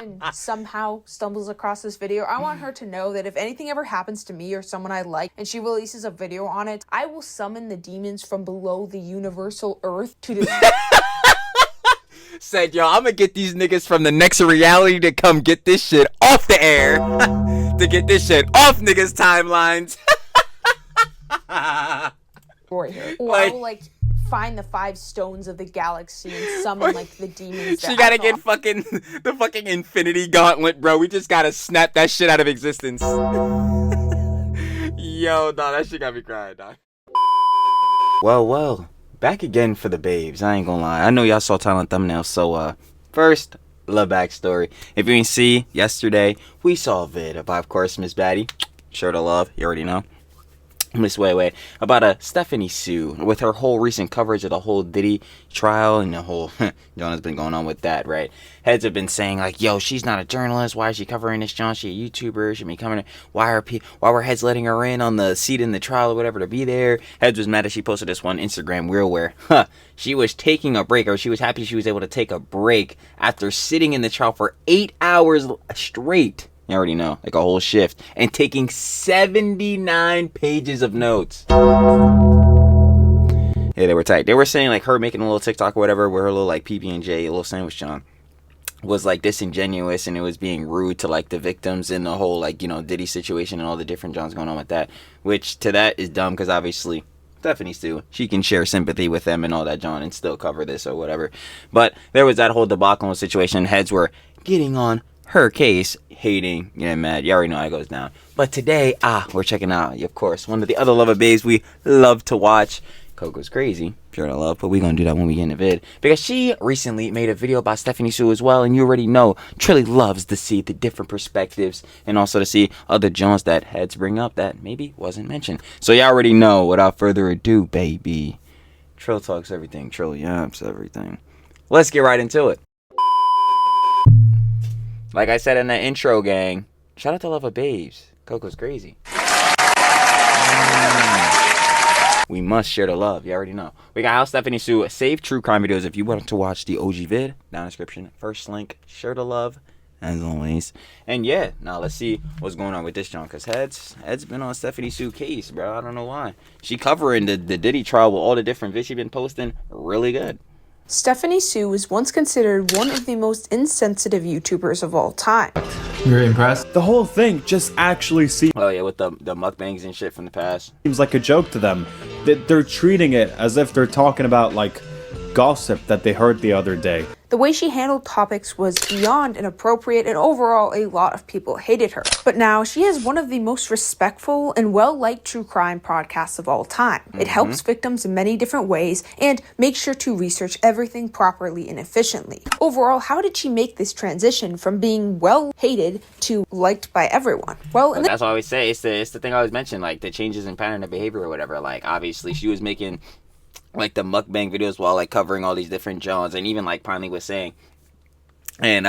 and somehow stumbles across this video, I want her to know that if anything ever happens to me or someone I like and she releases a video on it, I will summon the demons from below the universal earth to destroy. Said, yo, I'm gonna get these niggas from the next reality to come get this shit off the air. To get this shit off niggas' timelines. Or I will, like, find the 5 stones of the galaxy and summon, like, the demons. She gotta get the fucking infinity gauntlet, bro. We just gotta snap that shit out of existence. Yo, dog, that shit got me crying, dog. Well. Back again for the babes. I ain't gonna lie. I know y'all saw title and thumbnail. So, first, little backstory. If you didn't see, yesterday, we saw a vid about, of course, Miss Batty. Sure to love. You already know. Miss Way about Stephanie Sue with her whole recent coverage of the whole Diddy trial and the whole John has been going on with that, right? Heads have been saying like, yo, she's not a journalist. Why is she covering this, John? She a YouTuber. She be coming. Why were Heads letting her in on the seat in the trial or whatever to be there? Heads was mad that she posted this one Instagram reel where she was taking a break, or she was happy she was able to take a break after sitting in the trial for 8 hours straight. You already know, like a whole shift, and taking 79 pages of notes. Yeah, they were tight. They were saying like her making a little TikTok or whatever, where her little like PB&J, a little sandwich John, was like disingenuous and it was being rude to like the victims and the whole like, you know, Diddy situation and all the different Johns going on with that. Which to that is dumb because obviously Stephanie Sue, she can share sympathy with them and all that John and still cover this or whatever. But there was that whole debacle situation. Heads were getting on her case, hating, getting mad. You already know how it goes down. But today, we're checking out, of course, one of the other lover babes we love to watch. Coco's Crazy, pure to love, but we're gonna do that when we get in the vid. Because she recently made a video about Stephanie Sue as well, and you already know, Trilly loves to see the different perspectives, and also to see other Johns that Heads bring up that maybe wasn't mentioned. So you already know, without further ado, baby, Trill talks everything, Trill yaps everything. Let's get right into it. Like I said in the intro, gang, shout out to Lover Babes. Coco's Crazy. We must share the love. You already know. We got How Stephanie Sue Save True Crime Videos. If you want to watch the OG vid, down in the description. First link, share the love, as always. And yeah, now let's see what's going on with this John. Because Head's been on Stephanie Sue case, bro. I don't know why. She covering the Diddy trial with all the different vids she been posting. Really good. Stephanie Sue was once considered one of the most insensitive YouTubers of all time. You're impressed? The whole thing just actually seems... Oh yeah, with the mukbangs and shit from the past. Seems like a joke to them. They're treating it as if they're talking about, like, gossip that they heard the other day. The way she handled topics was beyond inappropriate, and overall a lot of people hated her. But now she has one of the most respectful and well-liked true crime podcasts of all time. It helps victims in many different ways and makes sure to research everything properly and efficiently. Overall, how did she make this transition from being well-hated to liked by everyone? Well, that's what I always say. It's the thing I always mention, like the changes in pattern of behavior or whatever. Like obviously she was making like the mukbang videos while like covering all these different Johns, and even like Pinley was saying, and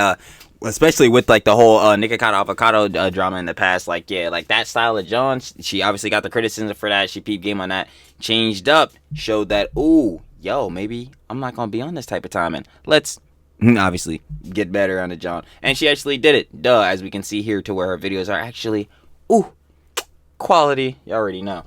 especially with like the whole Nikocado avocado drama in the past, like yeah, like that style of John, she obviously got the criticism for that. She peeped game on that, changed up, showed that ooh, yo, maybe I'm not gonna be on this type of time, and let's obviously get better on the John. And she actually did it, as we can see here, to where her videos are actually ooh, quality. You already know.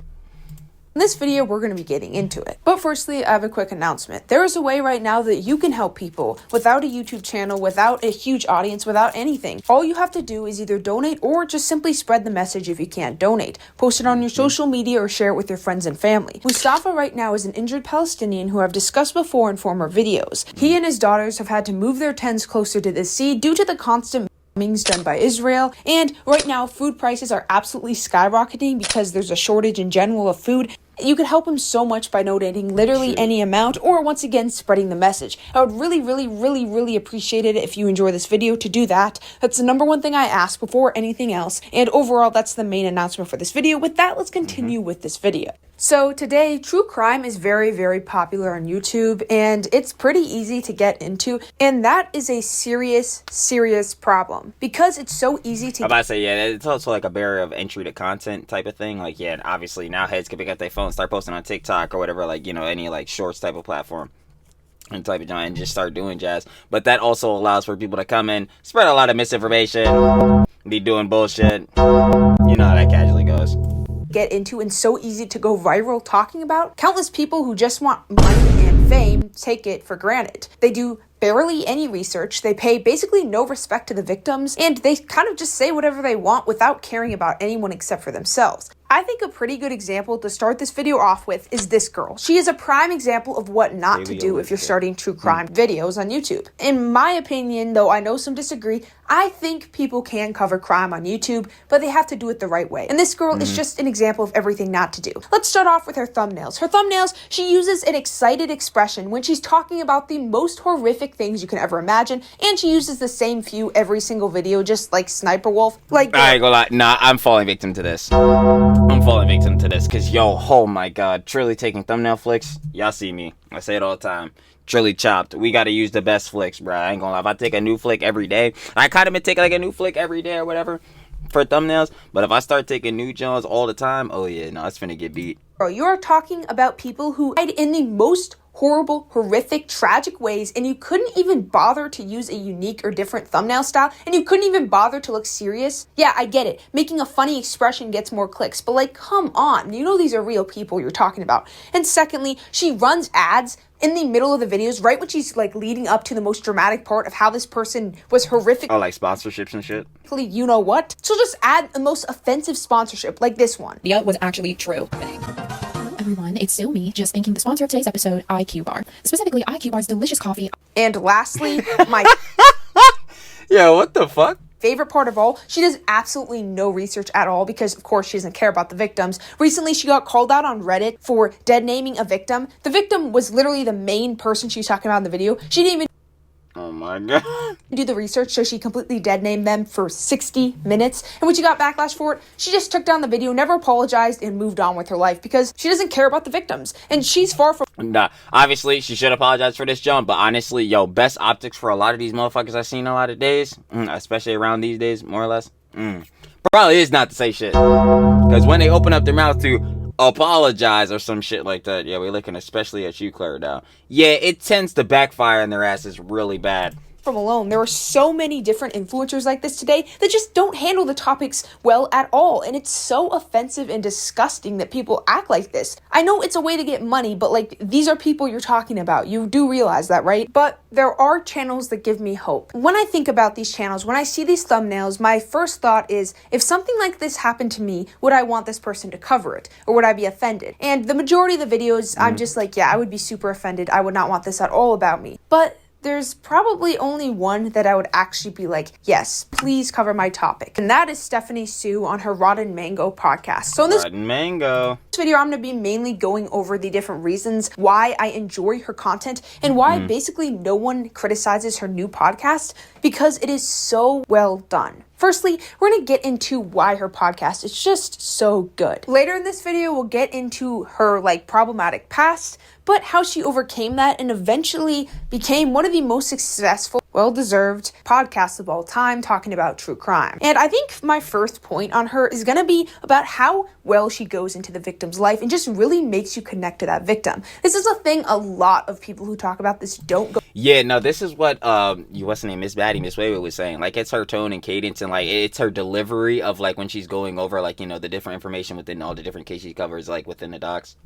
In this video, we're going to be getting into it. But firstly, I have a quick announcement. There is a way right now that you can help people without a YouTube channel, without a huge audience, without anything. All you have to do is either donate or just simply spread the message if you can't donate. Post it on your social media or share it with your friends and family. Mustafa right now is an injured Palestinian who I've discussed before in former videos. He and his daughters have had to move their tents closer to the sea due to the constant done by Israel, and right now food prices are absolutely skyrocketing because there's a shortage in general of food. You could help him so much by donating literally any amount, or once again spreading the message. I would really appreciate it if you enjoy this video to do that. That's the number one thing I ask before anything else, and overall that's the main announcement for this video. With that, let's continue with this video. So today, true crime is very popular on YouTube, and it's pretty easy to get into, and that is a serious problem because it's so easy to... I'm about to say, yeah, it's also like a barrier of entry to content type of thing. Like, yeah, obviously now Heads can pick up their phone, start posting on TikTok or whatever, like, you know, any like shorts type of platform. and type of John and just start doing jazz. But that also allows for people to come in, spread a lot of misinformation, be doing bullshit. You know how that casually goes. Get into and so easy to go viral talking about. Countless people who just want money and fame take it for granted. They do barely any research, they pay basically no respect to the victims, and they kind of just say whatever they want without caring about anyone except for themselves. I think a pretty good example to start this video off with is this girl. She is a prime example of what not to do if you're starting true crime videos on YouTube. In my opinion, though I know some disagree, I think people can cover crime on YouTube, but they have to do it the right way. And this girl is just an example of everything not to do. Let's start off with her thumbnails. Her thumbnails, she uses an excited expression when she's talking about the most horrific things you can ever imagine, and she uses the same few every single video, just like Sniper Wolf. Like, I ain't gonna lie, nah, I'm falling victim to this. I'm falling victim to this, cause yo, oh my god, Trilly taking thumbnail flicks. Y'all see me, I say it all the time. Trilly chopped. We gotta use the best flicks, bro. I ain't gonna lie. If I take a new flick every day, I kind of been taking like a new flick every day or whatever for thumbnails. But if I start taking new Johns all the time, oh yeah, no, it's finna get beat. Bro, you're talking about people who died in the most horrible, horrific, tragic ways, and you couldn't even bother to use a unique or different thumbnail style, and you couldn't even bother to look serious. Yeah, I get it. Making a funny expression gets more clicks, but like, come on. You know these are real people you're talking about. And secondly, she runs ads in the middle of the videos, right when she's like leading up to the most dramatic part of how this person was horrific. Oh, like sponsorships and shit? You know what? She'll just add the most offensive sponsorship, like this one. Yeah, was actually true. Hello everyone, it's still me, just thanking the sponsor of today's episode, IQ Bar. Specifically, IQ Bar's delicious coffee. And lastly, my Yeah, what the fuck? favorite part of all, she does absolutely no research at all because, of course, she doesn't care about the victims. Recently, she got called out on Reddit for dead naming a victim. The victim was literally the main person she was talking about in the video. She didn't even Oh my god. do the research, so she completely dead named them for 60 minutes. And when she got backlash for it, she just took down the video, never apologized, and moved on with her life because she doesn't care about the victims. And she's far from... Nah, obviously, she should apologize for this jump, but honestly, yo, best optics for a lot of these motherfuckers I've seen a lot of days, especially around these days, more or less, probably is not to say shit. Because when they open up their mouth to apologize or some shit like that, yeah, we're looking especially at you, Claire, now. Yeah, it tends to backfire in their asses really bad. From alone. There are so many different influencers like this today that just don't handle the topics well at all, and it's so offensive and disgusting that people act like this. I know it's a way to get money, but like, these are people you're talking about. You do realize that, right? But there are channels that give me hope. When I think about these channels, when I see these thumbnails, my first thought is, if something like this happened to me, would I want this person to cover it? Or would I be offended? And the majority of the videos, I'm just like, yeah, I would be super offended. I would not want this at all about me. But there's probably only one that I would actually be like, yes, please cover my topic. And that is Stephanie Sue on her Rotten Mango podcast. So in this Rotten Mango. video, I'm going to be mainly going over the different reasons why I enjoy her content and why basically no one criticizes her new podcast, because it is so well done. Firstly, we're going to get into why her podcast is just so good. Later in this video, we'll get into her like problematic past, but how she overcame that and eventually became one of the most successful, well-deserved podcasts of all time talking about true crime. And I think my first point on her is going to be about how well she goes into the victim's life and just really makes you connect to that victim. This is a thing a lot of people who talk about this don't go. Yeah, no, this is what what's the name, Miss Wayway was saying. Like, it's her tone and cadence, and like it's her delivery of like when she's going over like, you know, the different information within all the different cases she covers, like within the docs.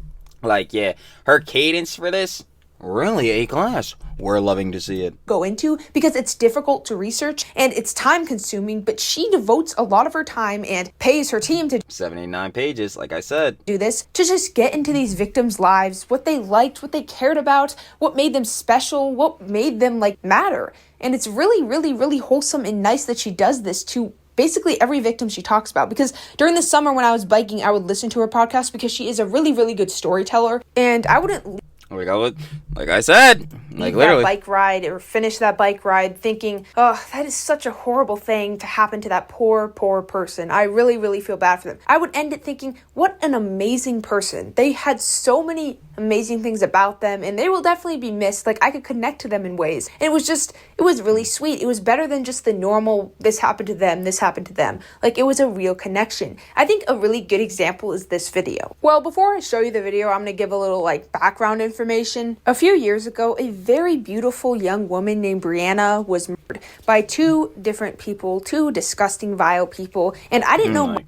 Like, yeah, her cadence for this, really A class. We're loving to see it. Go into because it's difficult to research and it's time consuming, but she devotes a lot of her time and pays her team to 79 pages, like I said. do this, to just get into these victims' lives, what they liked, what they cared about, what made them special, what made them like matter. And it's really, really, really wholesome and nice that she does this to basically every victim she talks about, because during the summer when I was biking, I would listen to her podcast because she is a really, really good storyteller, and I wouldn't Like I said, like literally. that bike ride or finish that bike ride thinking, oh, that is such a horrible thing to happen to that poor person. I really, really feel bad for them. I would end it thinking, what an amazing person. They had so many amazing things about them, and they will definitely be missed. Like, I could connect to them in ways. And it was really sweet. It was better than just the normal, this happened to them, this happened to them. Like, it was a real connection. I think a really good example is this video. Well, before I show you the video, I'm going to give a little, like, background information information. A few years ago, a very beautiful young woman named Brianna was murdered by two different people, two disgusting, vile people, and I didn't know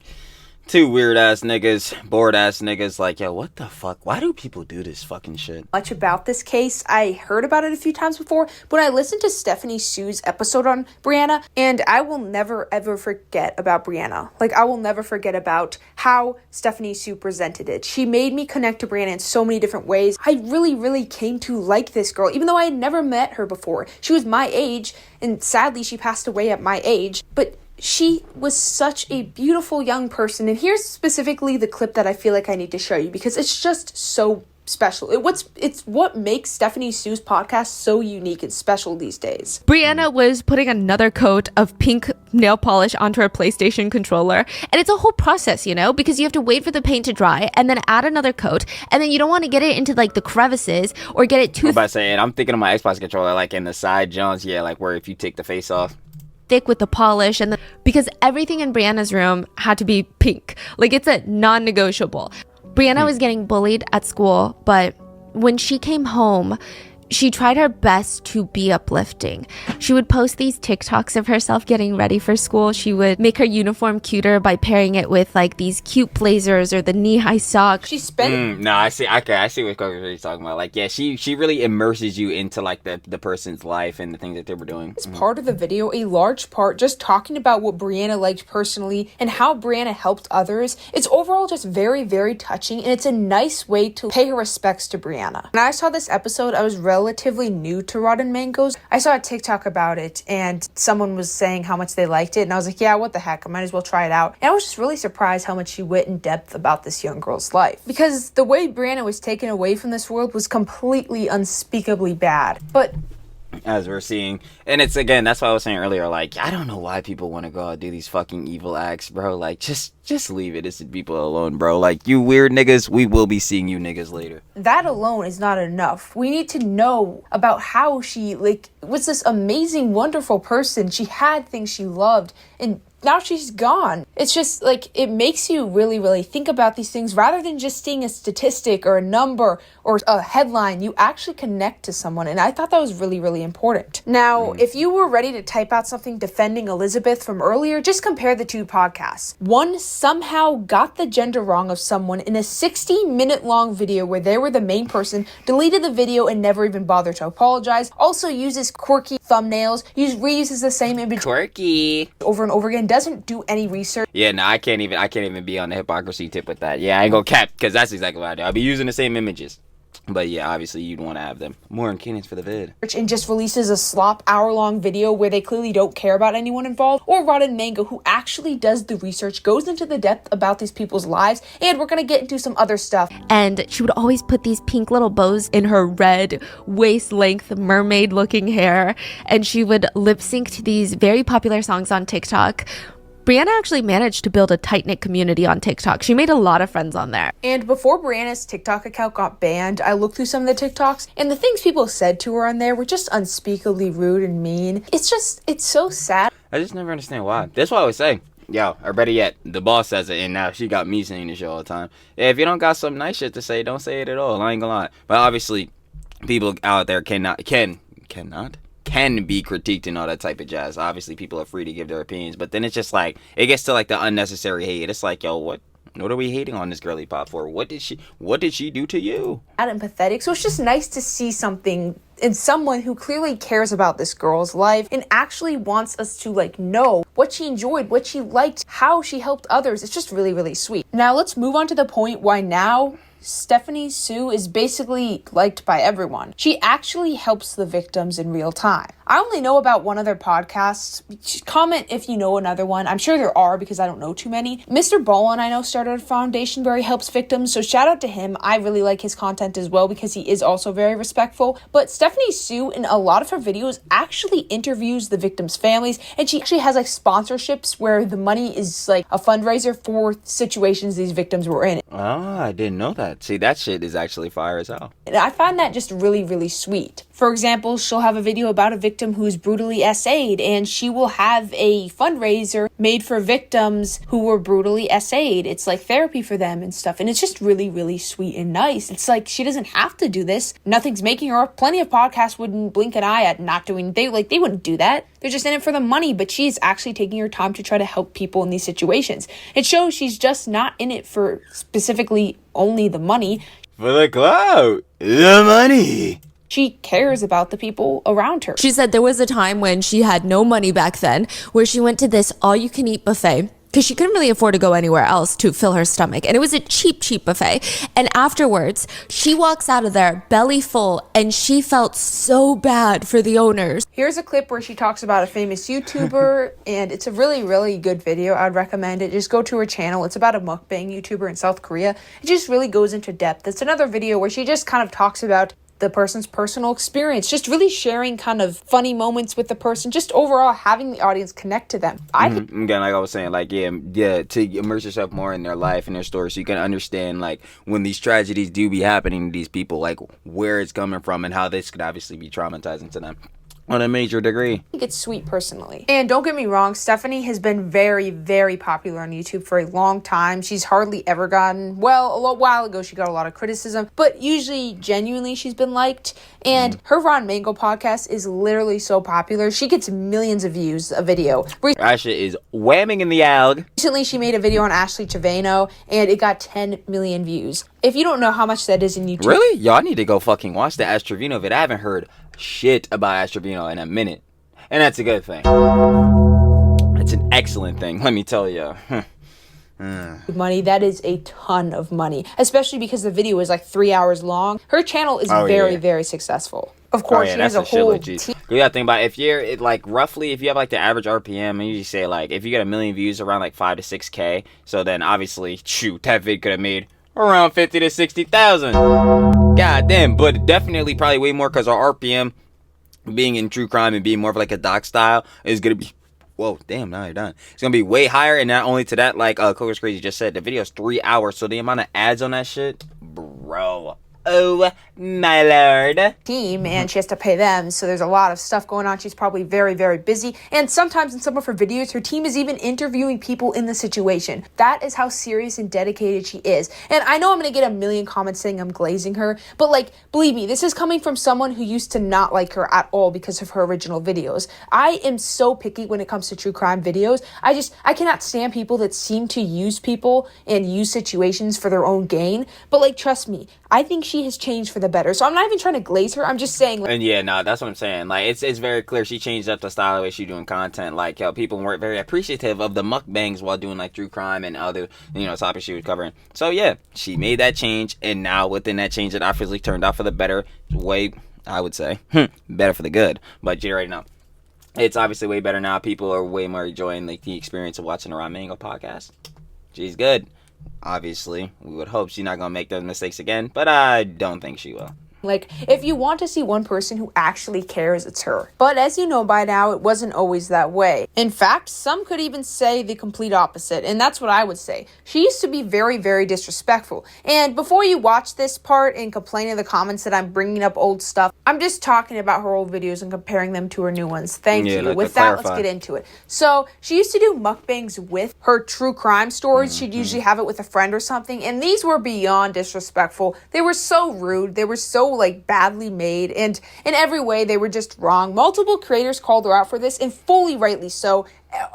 two weird ass niggas, bored ass niggas, like, yo, what the fuck? Why do people do this fucking shit? much about this case. I heard about it a few times before, but I listened to Stephanie Sue's episode on Brianna, and I will never ever forget about Brianna. Like, I will never forget about how Stephanie Sue presented it. She made me connect to Brianna in so many different ways. I really came to like this girl, even though I had never met her before. She was my age, and sadly she passed away at my age, but she was such a beautiful young person. And here's specifically the clip that I feel like I need to show you because it's just so special. It's what makes Stephanie Sue's podcast so unique and special these days. Brianna was putting another coat of pink nail polish onto her PlayStation controller, and it's a whole process, you know, because you have to wait for the paint to dry and then add another coat, and then you don't want to get it into like the crevices or get it too I'm thinking of my Xbox controller like in the side joints, yeah, like where if you take the face off. thick with the polish, and because everything in Brianna's room had to be pink. Like, it's a non-negotiable. Brianna was getting bullied at school, but when she came home, she tried her best to be uplifting. She would post these TikToks of herself getting ready for school. She would make her uniform cuter by pairing it with like these cute blazers or the knee-high socks. She spent No, I see. Okay, I see what Coco's talking about. Like, yeah, she really immerses you into like the person's life and the things that they were doing. this part of the video, a large part, just talking about what Brianna liked personally and how Brianna helped others. It's overall just very touching, and it's a nice way to pay her respects to Brianna. When I saw this episode, I was relatively new to Rotten Mangoes. I saw a TikTok about it, and someone was saying how much they liked it, and I was like, yeah, what the heck, I might as well try it out. And I was just really surprised how much she went in depth about this young girl's life, because the way Brianna was taken away from this world was completely unspeakably bad. But As we're seeing, and it's again, that's why I was saying earlier, like, I don't know why people want to go out and do these fucking evil acts, bro. Like, just leave it. It's people alone, bro. Like, you weird niggas, we will be seeing you niggas later. that alone is not enough. We need to know about how she, like, was this amazing, wonderful person. She had things she loved, and now she's gone. It's just, like, it makes you really think about these things rather than just seeing a statistic or a number or a headline. You actually connect to someone, and I thought that was really important. Now, if you were ready to type out something defending Elizabeth from earlier, just compare the two podcasts. One somehow got the gender wrong of someone in a 60-minute long video where they were the main person, deleted the video and never even bothered to apologize, also uses quirky thumbnails, reuses the same image Quirky. over and over again, doesn't do any research. Yeah, no, I can't even be on the hypocrisy tip with that. Yeah, I ain't gonna cap, because that's exactly what I do. I'll be using the same images. But yeah, obviously you'd want to have them. More in cadence for the vid. And just releases a slop hour-long video where they clearly don't care about anyone involved, or Rotten Mango, who actually does the research, goes into the depth about these people's lives, and we're gonna get into some other stuff. And she would always put these pink little bows in her red waist-length mermaid-looking hair, and she would lip-sync to these very popular songs on TikTok. Brianna actually managed to build a tight-knit community on TikTok. She made a lot of friends on there. And before Brianna's TikTok account got banned, I looked through some of the TikToks, and the things people said to her on there were just unspeakably rude and mean. It's so sad. I just never understand why. That's why I always say, yo, or better yet, the boss says it, and now she got me saying this shit all the time. Yeah, if you don't got some nice shit to say, don't say it at all. I ain't gonna lie. But obviously, people out there can be critiqued and all that type of jazz. Obviously, people are free to give their opinions, but then it's just like, it gets to like the unnecessary hate. It's like, yo, what are we hating on this girly pop for? What did she do to you? And pathetic. So it's just nice to see something in someone who clearly cares about this girl's life and actually wants us to like know what she enjoyed, what she liked, how she helped others. It's just really sweet. Now let's move on to the point why now Stephanie Sue is basically liked by everyone. She actually helps the victims in real time. I only know about one other podcast. Comment if you know another one. I'm sure there are because I don't know too many. Mr. Boland, I know, started a foundation where he helps victims, so shout out to him. I really like his content as well because he is also very respectful. But Stephanie Sue, in a lot of her videos, actually interviews the victims' families, and she actually has like sponsorships where the money is like a fundraiser for situations these victims were in. Oh, I didn't know that. See, that shit is actually fire as hell. And I find that just really, really sweet. For example, she'll have a video about a victim who's brutally SA'd, and she will have a fundraiser made for victims who were brutally SA'd. It's like therapy for them and stuff. And it's just really, really sweet and nice. It's like she doesn't have to do this. Nothing's making her. Plenty of podcasts wouldn't blink an eye at not doing. They wouldn't do that. They're just in it for the money, but she's actually taking her time to try to help people in these situations. It shows she's just not in it for specifically only the money. For the clout, the money. She cares about the people around her. She said there was a time when she had no money back then, where she went to this all-you-can-eat buffet because she couldn't really afford to go anywhere else to fill her stomach. And it was a cheap buffet. And afterwards, she walks out of there belly full, and she felt so bad for the owners. Here's a clip where she talks about a famous YouTuber, and it's a really, really good video. I'd recommend it. Just go to her channel. It's about a mukbang YouTuber in South Korea. It just really goes into depth. It's another video where she just kind of talks about the person's personal experience, just really sharing kind of funny moments with the person, just overall having the audience connect to them. Again, like I was saying, like, yeah, to immerse yourself more in their life and their story so you can understand, like, when these tragedies do be happening to these people, like, where it's coming from and how this could obviously be traumatizing to them on a major degree. I think it's sweet personally. And don't get me wrong, Stephanie has been very, very popular on YouTube for a long time. She's hardly ever gotten, well, a little while ago she got a lot of criticism, but usually genuinely she's been liked. And her Ron Mango podcast is literally so popular. She gets millions of views a video. That shit is whamming in the alg. Recently she made a video on Ashley Chavano and it got 10 million views. If you don't know how much that is in YouTube. Really? Y'all need to go fucking watch the Ash Trevino vid. I haven't heard shit about Ash Trevino in a minute. And that's a good thing. It's an excellent thing, let me tell you. Money, that is a ton of money, especially because the video is like 3 hours long. Her channel is very successful. Of course, she has a whole team. You gotta think about it. If you're roughly, if you have like the average RPM, and you say like if you get 1 million views, around like 5 to 6K, so then obviously, shoot, that vid could have made around 50 to 60,000. God damn, but definitely probably way more because our RPM being in true crime and being more of like a doc style is gonna be, whoa, damn, now you're done. It's gonna be way higher, and not only to that, like Coco's Crazy just said, the video's 3 hours, so the amount of ads on that shit, bro. Oh my lord. Team, and she has to pay them, so there's a lot of stuff going on. She's probably very busy, and sometimes in some of her videos her team is even interviewing people in the situation. That is how serious and dedicated she is. And I know I'm gonna get a million comments saying I'm glazing her, but like, believe me, this is coming from someone who used to not like her at all because of her original videos. I am so picky when it comes to true crime videos. I cannot stand people that seem to use people and use situations for their own gain. But like, trust me, I think she has changed for the better. So I'm not even trying to glaze her. I'm just saying. Like, and yeah, no, that's what I'm saying. Like, it's very clear she changed up the style of way she's doing content. Like, people weren't very appreciative of the mukbangs while doing like true crime and other, topics she was covering. So yeah, she made that change, and now within that change, it obviously turned out for the better. Way, I would say, better for the good. But you already know. It's obviously way better now. People are way more enjoying like the experience of watching a Ron Mango podcast. She's good. Obviously, we would hope she's not going to make those mistakes again, but I don't think she will. Like, if you want to see one person who actually cares, it's her. But as you know by now, it wasn't always that way. In fact, some could even say the complete opposite, and that's what I would say. She used to be very disrespectful. And before you watch this part and complain in the comments that I'm bringing up old stuff, I'm just talking about her old videos and comparing them to her new ones. Thank you. With that, let's get into it. So, she used to do mukbangs with her true crime stories. She'd usually have it with a friend or something, and these were beyond disrespectful. They were so rude. They were so like badly made, and in every way they were just wrong. Multiple creators called her out for this, and fully rightly so.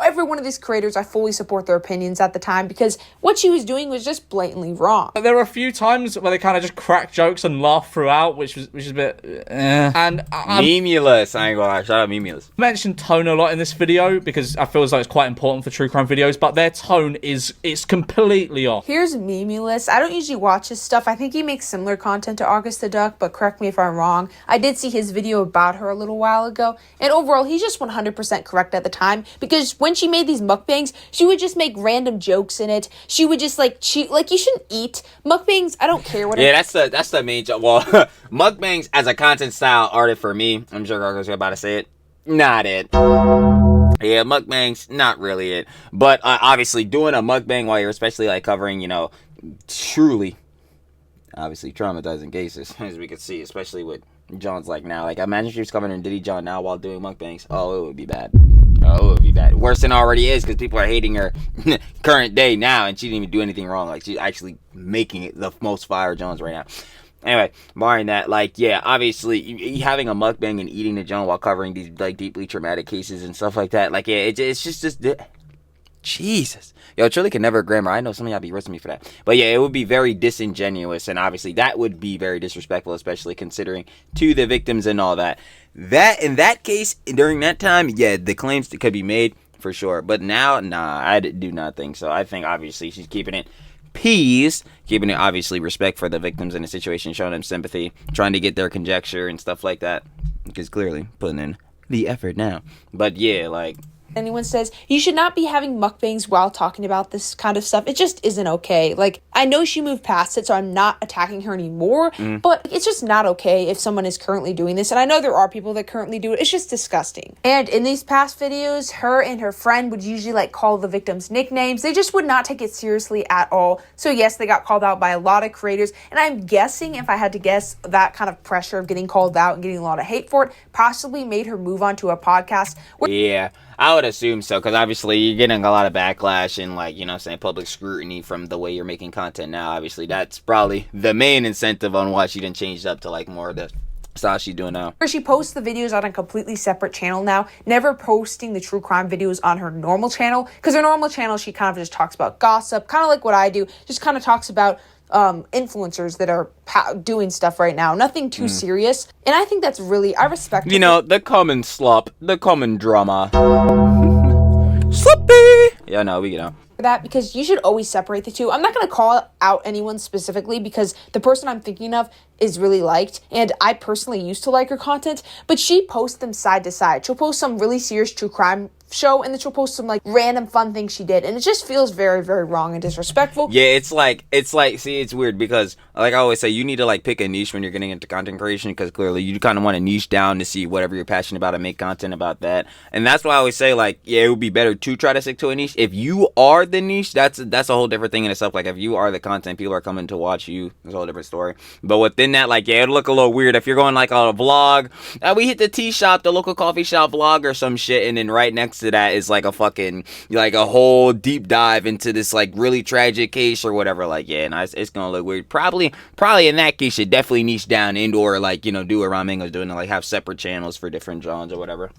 Every one of these creators, I fully support their opinions at the time, because what she was doing was just blatantly wrong. There were a few times where they kind of just crack jokes and laugh throughout, which is a bit and Memulous. I ain't gonna lie, shout out Memulous. I mentioned tone a lot in this video because I feel as though it's quite important for true crime videos, but their tone it's completely off. Here's Memulous. I don't usually watch his stuff. I think he makes similar content to August the Duck, but correct me if I'm wrong. I did see his video about her a little while ago, and overall he's just 100% correct at the time, because when she made these mukbangs, she would just make random jokes in it. She would just like cheat. Like, you shouldn't eat mukbangs. I don't care what. Yeah, that's the main joke. Well, mukbangs as a content style aren't it for me. I'm sure Gargo's about to say it. Not it. Yeah, mukbangs, not really it. But obviously, doing a mukbang while you're especially like covering, truly obviously traumatizing cases, as we could see, especially with John's like now. Like, imagine if she was covering Diddy John now while doing mukbangs. Oh, it would be bad. Oh, it would be bad. Worse than it already is, because people are hating her current day now, and she didn't even do anything wrong. Like, she's actually making it the most fire Jones right now. Anyway, barring that, like, yeah, obviously, having a mukbang and eating the John while covering these, like, deeply traumatic cases and stuff like that, like, yeah, it's just Jesus. Yo, Trilly can never grammar. I know some of y'all be roasting me for that. But yeah, it would be very disingenuous, and obviously that would be very disrespectful, especially considering to the victims and all that. That, in that case, during that time, yeah, the claims could be made for sure. But now, nah, I do not think so. I think, obviously, she's keeping it peace, keeping it, obviously, respect for the victims in the situation, showing them sympathy, trying to get their conjecture and stuff like that. Because clearly, putting in the effort now. But yeah, like, anyone says you should not be having mukbangs while talking about this kind of stuff, it just isn't okay. Like, I know she moved past it, so I'm not attacking her anymore, but it's just not okay if someone is currently doing this. And I know there are people that currently do it. It's just disgusting. And in these past videos, her and her friend would usually like call the victims nicknames. They just would not take it seriously at all. So yes, they got called out by a lot of creators, and I'm guessing, if I had to guess, that kind of pressure of getting called out and getting a lot of hate for it possibly made her move on to a podcast where yeah, I would assume so, because obviously you're getting a lot of backlash and, like, you know what I'm saying, public scrutiny from the way you're making content now. Obviously, that's probably the main incentive on why she didn't change up to, like, more of the style she's doing now. she posts the videos on a completely separate channel now, never posting the true crime videos on her normal channel, because her normal channel, she kind of just talks about gossip, kind of like what I do, just kind of talks about influencers that are doing stuff right now. Nothing too serious. And I think that's really, I respect it. You know, the common slop, the common drama. Sloppy! Yeah, no, we get out. That, because you should always separate the two. I'm not going to call out anyone specifically because the person I'm thinking of is really liked, and I personally used to like her content, but she posts them side to side. She'll post some really serious true crime show, and then she'll post some like random fun things she did, and it just feels very, very wrong and disrespectful. Yeah, it's like, see, it's weird because, like I always say, you need to like pick a niche when you're getting into content creation, because clearly you kind of want to niche down to see whatever you're passionate about and make content about that. And that's why I always say, like, yeah, it would be better to try to stick to a niche. If you are the niche, that's a whole different thing in itself. Like, if you are the content, people are coming to watch you, it's a whole different story. But within that, like, yeah, it'll look a little weird if you're going like on a vlog, we hit the tea shop, the local coffee shop vlog or some shit, and then right next to that is like a fucking, like a whole deep dive into this like really tragic case or whatever. Like, yeah, no, it's gonna look weird. Probably in that case, you definitely niche down or like, you know, do what Ramingo's doing and like have separate channels for different genres or whatever.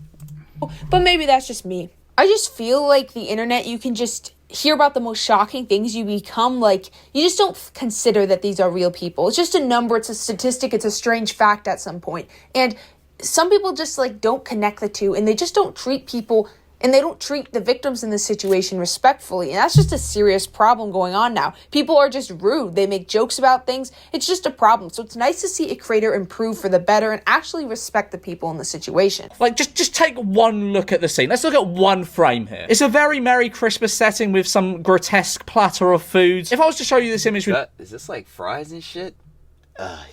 But maybe that's just me. I just feel like the internet, you can just hear about the most shocking things. You become like, you just don't consider that these are real people. It's just a number, it's a statistic, it's a strange fact at some point. And some people just like don't connect the two, and they just don't treat people, and they don't treat the victims in this situation respectfully. And that's just a serious problem going on now. People are just rude. They make jokes about things. It's just a problem. So it's nice to see a creator improve for the better and actually respect the people in the situation. Like, just take one look at the scene. Let's look at one frame here. It's a very Merry Christmas setting with some grotesque platter of foods. If I was to show you this image with... Is this like fries and shit?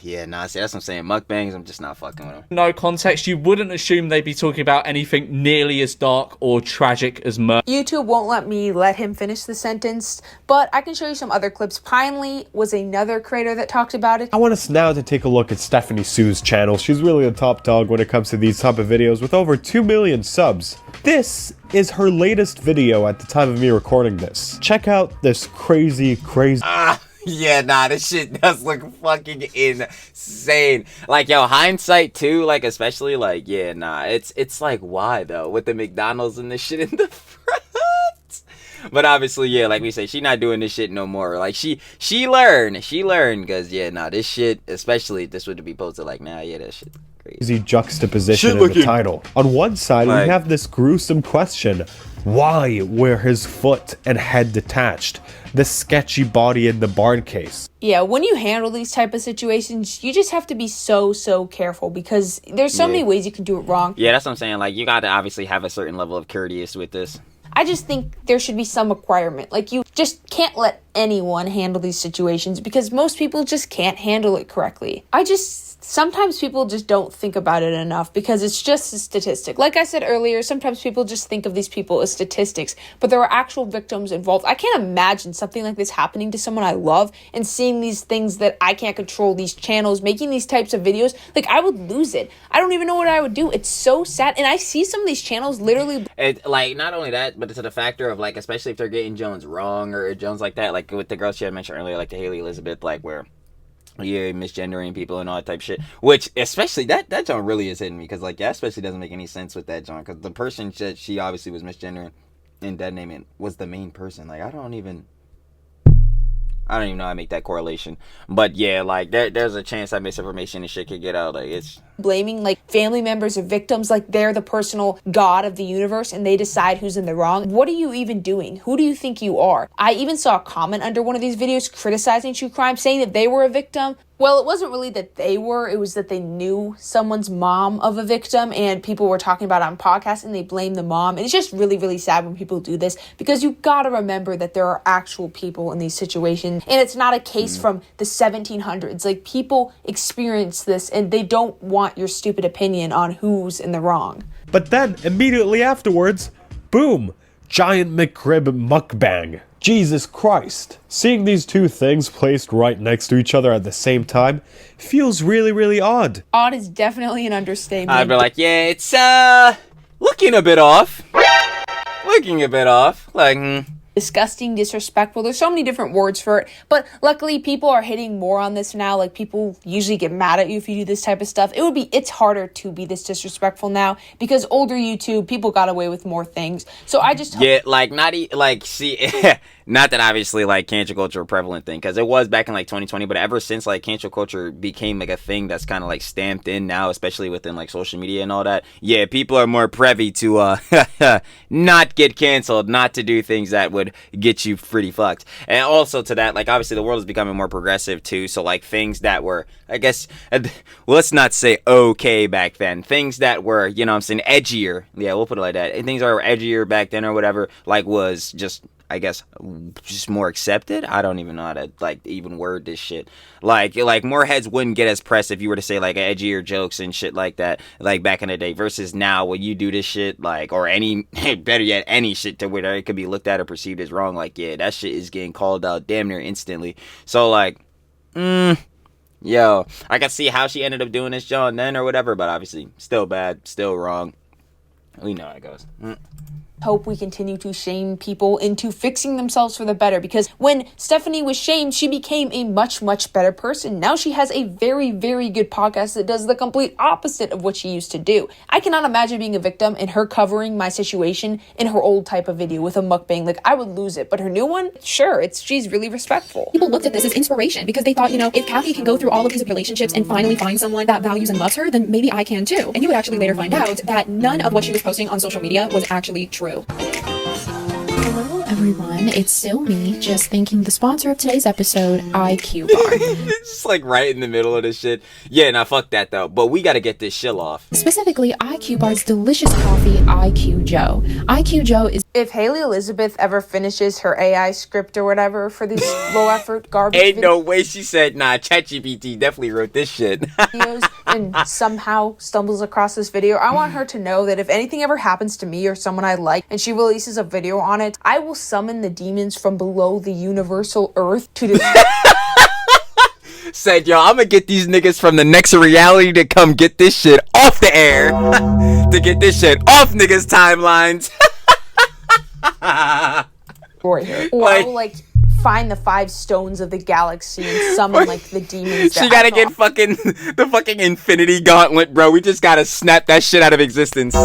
Yeah, nah, see, that's what I'm saying. Mukbangs, I'm just not fucking with them. no context, you wouldn't assume they'd be talking about anything nearly as dark or tragic as murder. YouTube won't let him finish the sentence, but I can show you some other clips. Pinely was another creator that talked about it. I want us now to take a look at Stephanie Sue's channel. She's really a top dog when it comes to these type of videos with over 2 million subs. This is her latest video at the time of me recording this. Check out this crazy... Yeah, nah, this shit does look fucking insane. Like, yo, hindsight too, like, especially, like, yeah, nah, it's like, why, though? With the McDonald's and this shit in the front? But obviously, yeah, like we say, she not doing this shit no more. Like, she learned, because, yeah, nah, this shit, especially if this would be posted, like, nah, yeah, that shit crazy. Juxtaposition in the title. On one side, we have this gruesome question. Why were his foot and head detached? The sketchy body in the barn case. Yeah, when you handle these type of situations, you just have to be so careful, because there's so many ways you can do it wrong. Yeah, that's what I'm saying. Like, you gotta obviously have a certain level of courteous with this. I just think there should be some requirement. Like, you just can't let anyone handle these situations because most people just can't handle it correctly. Sometimes people just don't think about it enough because it's just a statistic. Like I said earlier, sometimes people just think of these people as statistics, but there are actual victims involved. I can't imagine something like this happening to someone I love and seeing these things that I can't control, these channels, making these types of videos. Like, I would lose it. I don't even know what I would do. It's so sad. And I see some of these channels literally... Like, not only that, but it's the factor of, like, especially if they're getting Jones wrong or Jones like that, like with the girl she had mentioned earlier, like the Haley Elizabeth, like, where... yeah, misgendering people and all that type of shit. Which, especially, that John really is hitting me. Because, like, that especially doesn't make any sense with that John. Because the person that she obviously was misgendering and dead naming was the main person. Like, I don't even know how to make that correlation. But, yeah, like, there's a chance that misinformation and shit could get out. Like, it's... blaming, like, family members or victims like they're the personal god of the universe and they decide who's in the wrong. What are you even doing? Who do you think you are? I even saw a comment under one of these videos criticizing true crime, saying that they were a victim. Well, it wasn't really that they were, it was that they knew someone's mom of a victim and people were talking about it on podcasts and they blame the mom. And it's just really, really sad when people do this because you gotta remember that there are actual people in these situations and it's not a case from the 1700s. Like, people experience this and they don't want your stupid opinion on who's in the wrong. But then, immediately afterwards, boom, giant McRib mukbang. Jesus Christ. Seeing these two things placed right next to each other at the same time feels really, really odd. Odd is definitely an understatement. I'd be like, yeah, it's, looking a bit off. Like, disgusting, disrespectful. There's so many different words for it, but luckily people are hitting more on this now. Like, people usually get mad at you if you do this type of stuff. It's harder to be this disrespectful now because older YouTube, people got away with more things. So I just yeah, like, see, not that obviously, like, cancel culture a prevalent thing, because it was back in, like, 2020, but ever since, like, cancel culture became, like, a thing that's kind of, like, stamped in now, especially within, like, social media and all that, yeah, people are more privy to, not get canceled, not to do things that would get you pretty fucked. And also to that, like, obviously the world is becoming more progressive, too, so, like, things that were, I guess, well, let's not say okay back then, things that were, you know what I'm saying, edgier, yeah, we'll put it like that, things that were edgier back then or whatever, like, was just, I guess, just more accepted. I don't even know how to, like, even word this shit. Like more heads wouldn't get as pressed if you were to say, like, edgier jokes and shit like that, like, back in the day, versus now when you do this shit, like, or any, better yet, any shit to where it could be looked at or perceived as wrong, like, yeah, that shit is getting called out damn near instantly. So, like, yo, I can see how she ended up doing this, John, then or whatever, but obviously, still bad, still wrong. We know how it goes. Hope we continue to shame people into fixing themselves for the better, because when Stephanie was shamed, she became a much, much better person. Now she has a very, very good podcast that does the complete opposite of what she used to do. I cannot imagine being a victim and her covering my situation in her old type of video with a mukbang. Like, I would lose it, but her new one, sure, she's really respectful. People looked at this as inspiration because they thought, if Kathy can go through all of these relationships and finally find someone that values and loves her, then maybe I can too. And you would actually later find out that none of what she was posting on social media was actually true. Hello everyone, it's still me, just thanking the sponsor of today's episode, IQ Bar. It's just like right in the middle of this shit. Yeah, nah, fuck that though. But we gotta get this shill off. Specifically, IQ Bar's delicious coffee, IQ Joe. IQ Joe is... If Haley Elizabeth ever finishes her AI script or whatever for these low-effort garbage ain't no way she said, nah, ChatGPT definitely wrote this shit. videos and somehow stumbles across this video, I want her to know that if anything ever happens to me or someone I like and she releases a video on it, I will summon the demons from below the universal earth to destroy. Said, yo, I'm gonna get these niggas from the next reality to come get this shit off the air. To get this shit off niggas' timelines. Or I will, find the 5 stones of the galaxy and summon, the demons. She gotta get the fucking infinity gauntlet, bro. We just gotta snap that shit out of existence.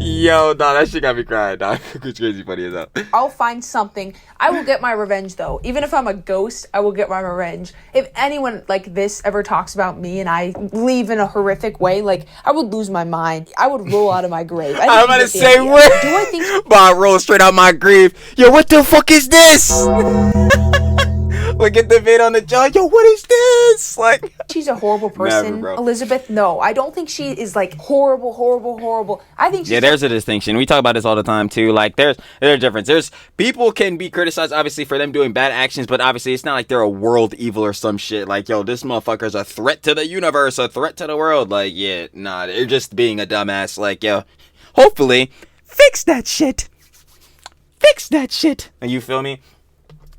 Yo, dog, that shit got me crying, dog. It's crazy funny as hell. I'll find something. I will get my revenge, though. Even if I'm a ghost, I will get my revenge. If anyone like this ever talks about me and I leave in a horrific way, I would lose my mind. I would roll out of my grave. I'm about to say, where? Do I think... But I roll straight out my grave. Yo, what the fuck is this? would get the vid on the jaw. Yo, what is this? Like, she's a horrible person. Never, bro. Elizabeth, no, I don't think she is like horrible. I think she's there's a distinction. We talk about this all the time too. Like, there's a difference. There's people can be criticized obviously for them doing bad actions, but obviously it's not like they're a world evil or some shit. Like, yo, this motherfucker's a threat to the universe, a threat to the world. Like, yeah, nah, they're just being a dumbass. Like, yo, hopefully fix that shit. You feel me?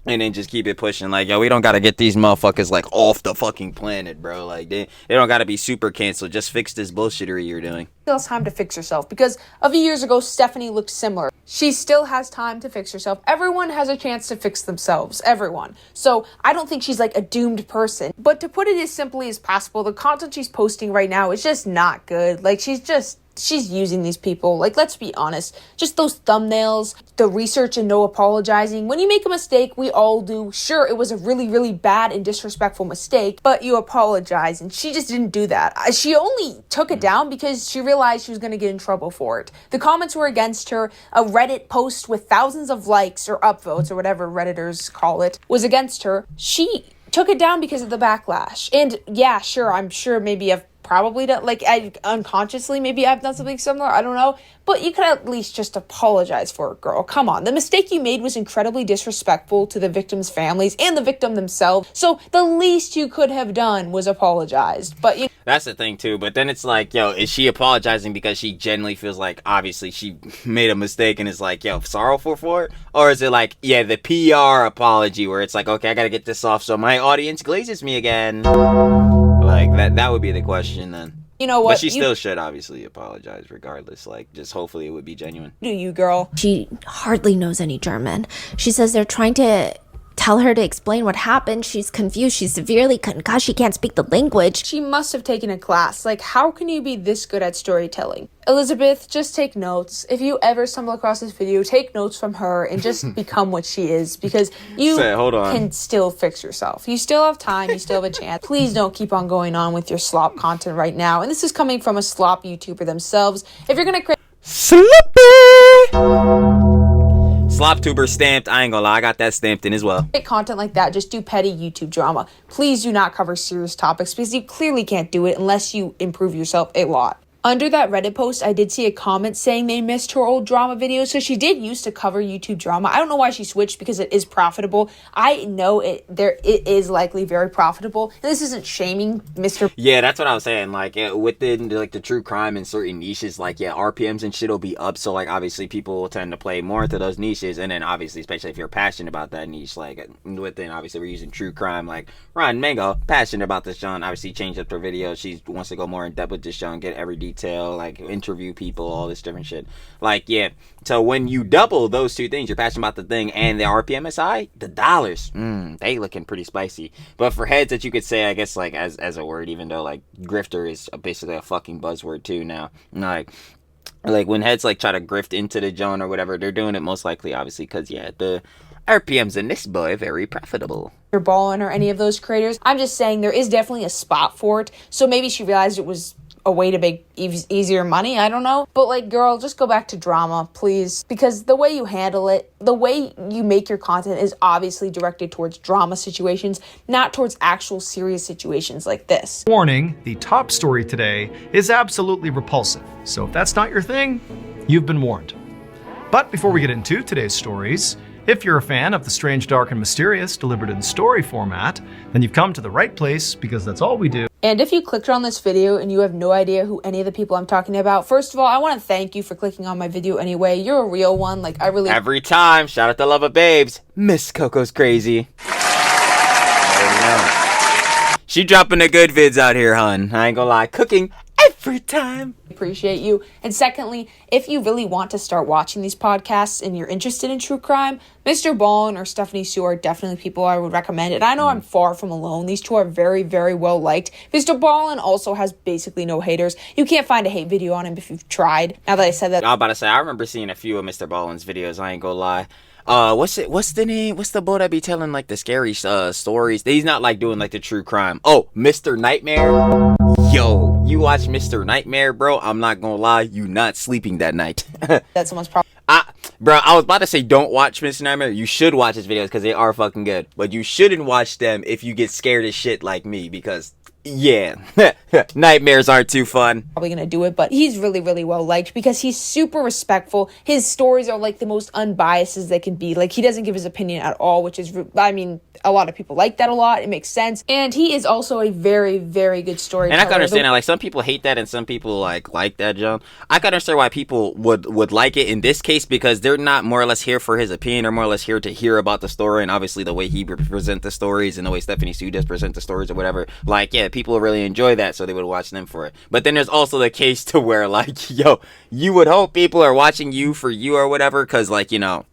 And then just keep it pushing. Like, yo, we don't gotta get these motherfuckers like off the fucking planet, bro. Like, they don't gotta be super canceled. Just fix this bullshittery you're doing. still has time to fix herself, because a few years ago Stephanie looked similar. She still has time to fix herself. Everyone has a chance to fix themselves. Everyone. So I don't think she's like a doomed person. But to put it as simply as possible, the content she's posting right now is just not good. Like, she's using these people. Like, let's be honest. Just those thumbnails, the research and no apologizing. When you make a mistake, we all do. Sure, it was a really, really bad and disrespectful mistake, but you apologize. And she just didn't do that. She only took it down because she realized she was going to get in trouble for it. The comments were against her. A Reddit post with thousands of likes or upvotes or whatever Redditors call it was against her. She took it down because of the backlash. And yeah, sure, I'm sure maybe I've probably done, like, I unconsciously, maybe I've done something similar, I don't know, but you could at least just apologize for it, girl. Come on. The mistake you made was incredibly disrespectful to the victims' families and the victim themselves, so the least you could have done was apologize. But you know, that's the thing too. But then it's like, yo, is she apologizing because she genuinely feels like obviously she made a mistake and is like, yo, sorrowful for it? Or is it like, yeah, the PR apology where it's like, okay, I gotta get this off so my audience glazes me again? Like, that would be the question then. you know what? But she still should obviously apologize regardless. Like, just hopefully it would be genuine. Do you, girl? She hardly knows any German. She says they're trying to tell her to explain what happened. She's confused. She's severely concussed. She can't speak the language. She must have taken a class. Like, how can you be this good at storytelling? Elizabeth, just take notes. If you ever stumble across this video, take notes from her and just become what she is, because you can still fix yourself. You still have time. You still have a chance. Please don't keep on going on with your slop content right now. And this is coming from a slop YouTuber themselves. If you're going to create Sloptuber stamped. I ain't gonna lie, I got that stamped in as well. content like that, just do petty YouTube drama. Please do not cover serious topics, because you clearly can't do it unless you improve yourself a lot. Under that Reddit post, I did see a comment saying they missed her old drama videos, so she did used to cover YouTube drama. I don't know why she switched, because it is profitable. I know it is likely very profitable. And this isn't shaming Mr. Yeah, that's what I was saying. Like, within like the true crime and certain niches, like, yeah, RPMs and shit will be up. So like, obviously people will tend to play more into those niches, and then obviously, especially if you're passionate about that niche, like within, obviously we're using true crime. Like Ron Mango, passionate about this John, obviously changed up her video. She wants to go more in depth with this John, get every detail, like interview people, all this different shit. Like, yeah, so when you double those two things, you're passionate about the thing and the RPM is high, the dollars, they looking pretty spicy. But for heads that you could say, I guess, like as a word, even though like grifter is basically a fucking buzzword too now, like when heads like try to grift into the Joan or whatever, they're doing it most likely obviously because, yeah, the RPMs in this boy very profitable. Ballin or any of those creators. I'm just saying there is definitely a spot for it. So maybe she realized it was a way to make easier money. I don't know. But like, girl, just go back to drama, please. Because the way you handle it, the way you make your content is obviously directed towards drama situations, not towards actual serious situations like this. Warning, the top story today is absolutely repulsive. So if that's not your thing, you've been warned. But before we get into today's stories, if you're a fan of the strange, dark, and mysterious delivered in story format, then you've come to the right place, because that's all we do. And if you clicked on this video and you have no idea who any of the people I'm talking about, first of all, I want to thank you for clicking on my video anyway. You're a real one. Like, I really... Every time. Shout out to Love of Babes. Miss Coco's crazy. She dropping the good vids out here, hun. I ain't gonna lie. Cooking every time. Appreciate you. And secondly, if you really want to start watching these podcasts and you're interested in true crime, Mr. Ballin or Stephanie Sue are definitely people I would recommend. And I know I'm far from alone. These two are very, very well liked. Mr. Ballin also has basically no haters. You can't find a hate video on him if you've tried. Now that I said that, I was about to say, I remember seeing a few of Mr. Ballin's videos. I ain't gonna lie. What's the name? What's the boy that be telling like the scary stories? He's not like doing like the true crime. Oh, Mr. Nightmare. Yo, you watch Mr. Nightmare, bro? I'm not gonna lie, you not sleeping that night. that's someone's problem. Bro, I was about to say don't watch Mr. Nightmare. You should watch his videos because they are fucking good. But you shouldn't watch them if you get scared as shit like me because, yeah, nightmares aren't too fun. Probably gonna do it, but he's really, really well liked because he's super respectful. His stories are like the most unbiased as they can be. Like, he doesn't give his opinion at all, which is, I mean, a lot of people like that a lot. It makes sense. And he is also a very, very good storyteller. And I can understand that. Like, some people hate that and some people like that, John. I can understand why people would like it in this case because they're not more or less here for his opinion. They're more or less here to hear about the story and obviously the way he present the stories and the way Stephanie Sue does present the stories or whatever. Like, yeah, people really enjoy that, so they would watch them for it. But then there's also the case to where, like, yo, you would hope people are watching you for you or whatever because, like, you know,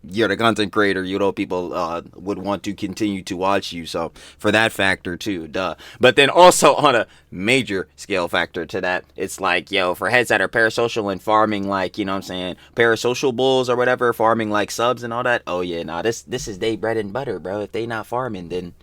you're the content creator, you know, people would want to continue to watch you. So for that factor too, duh. But then also on a major scale factor to that, it's like, yo, for heads that are parasocial and farming, like, you know what I'm saying, parasocial bulls or whatever, farming like subs and all that. Oh yeah, nah, this is they bread and butter, bro. If they not farming, then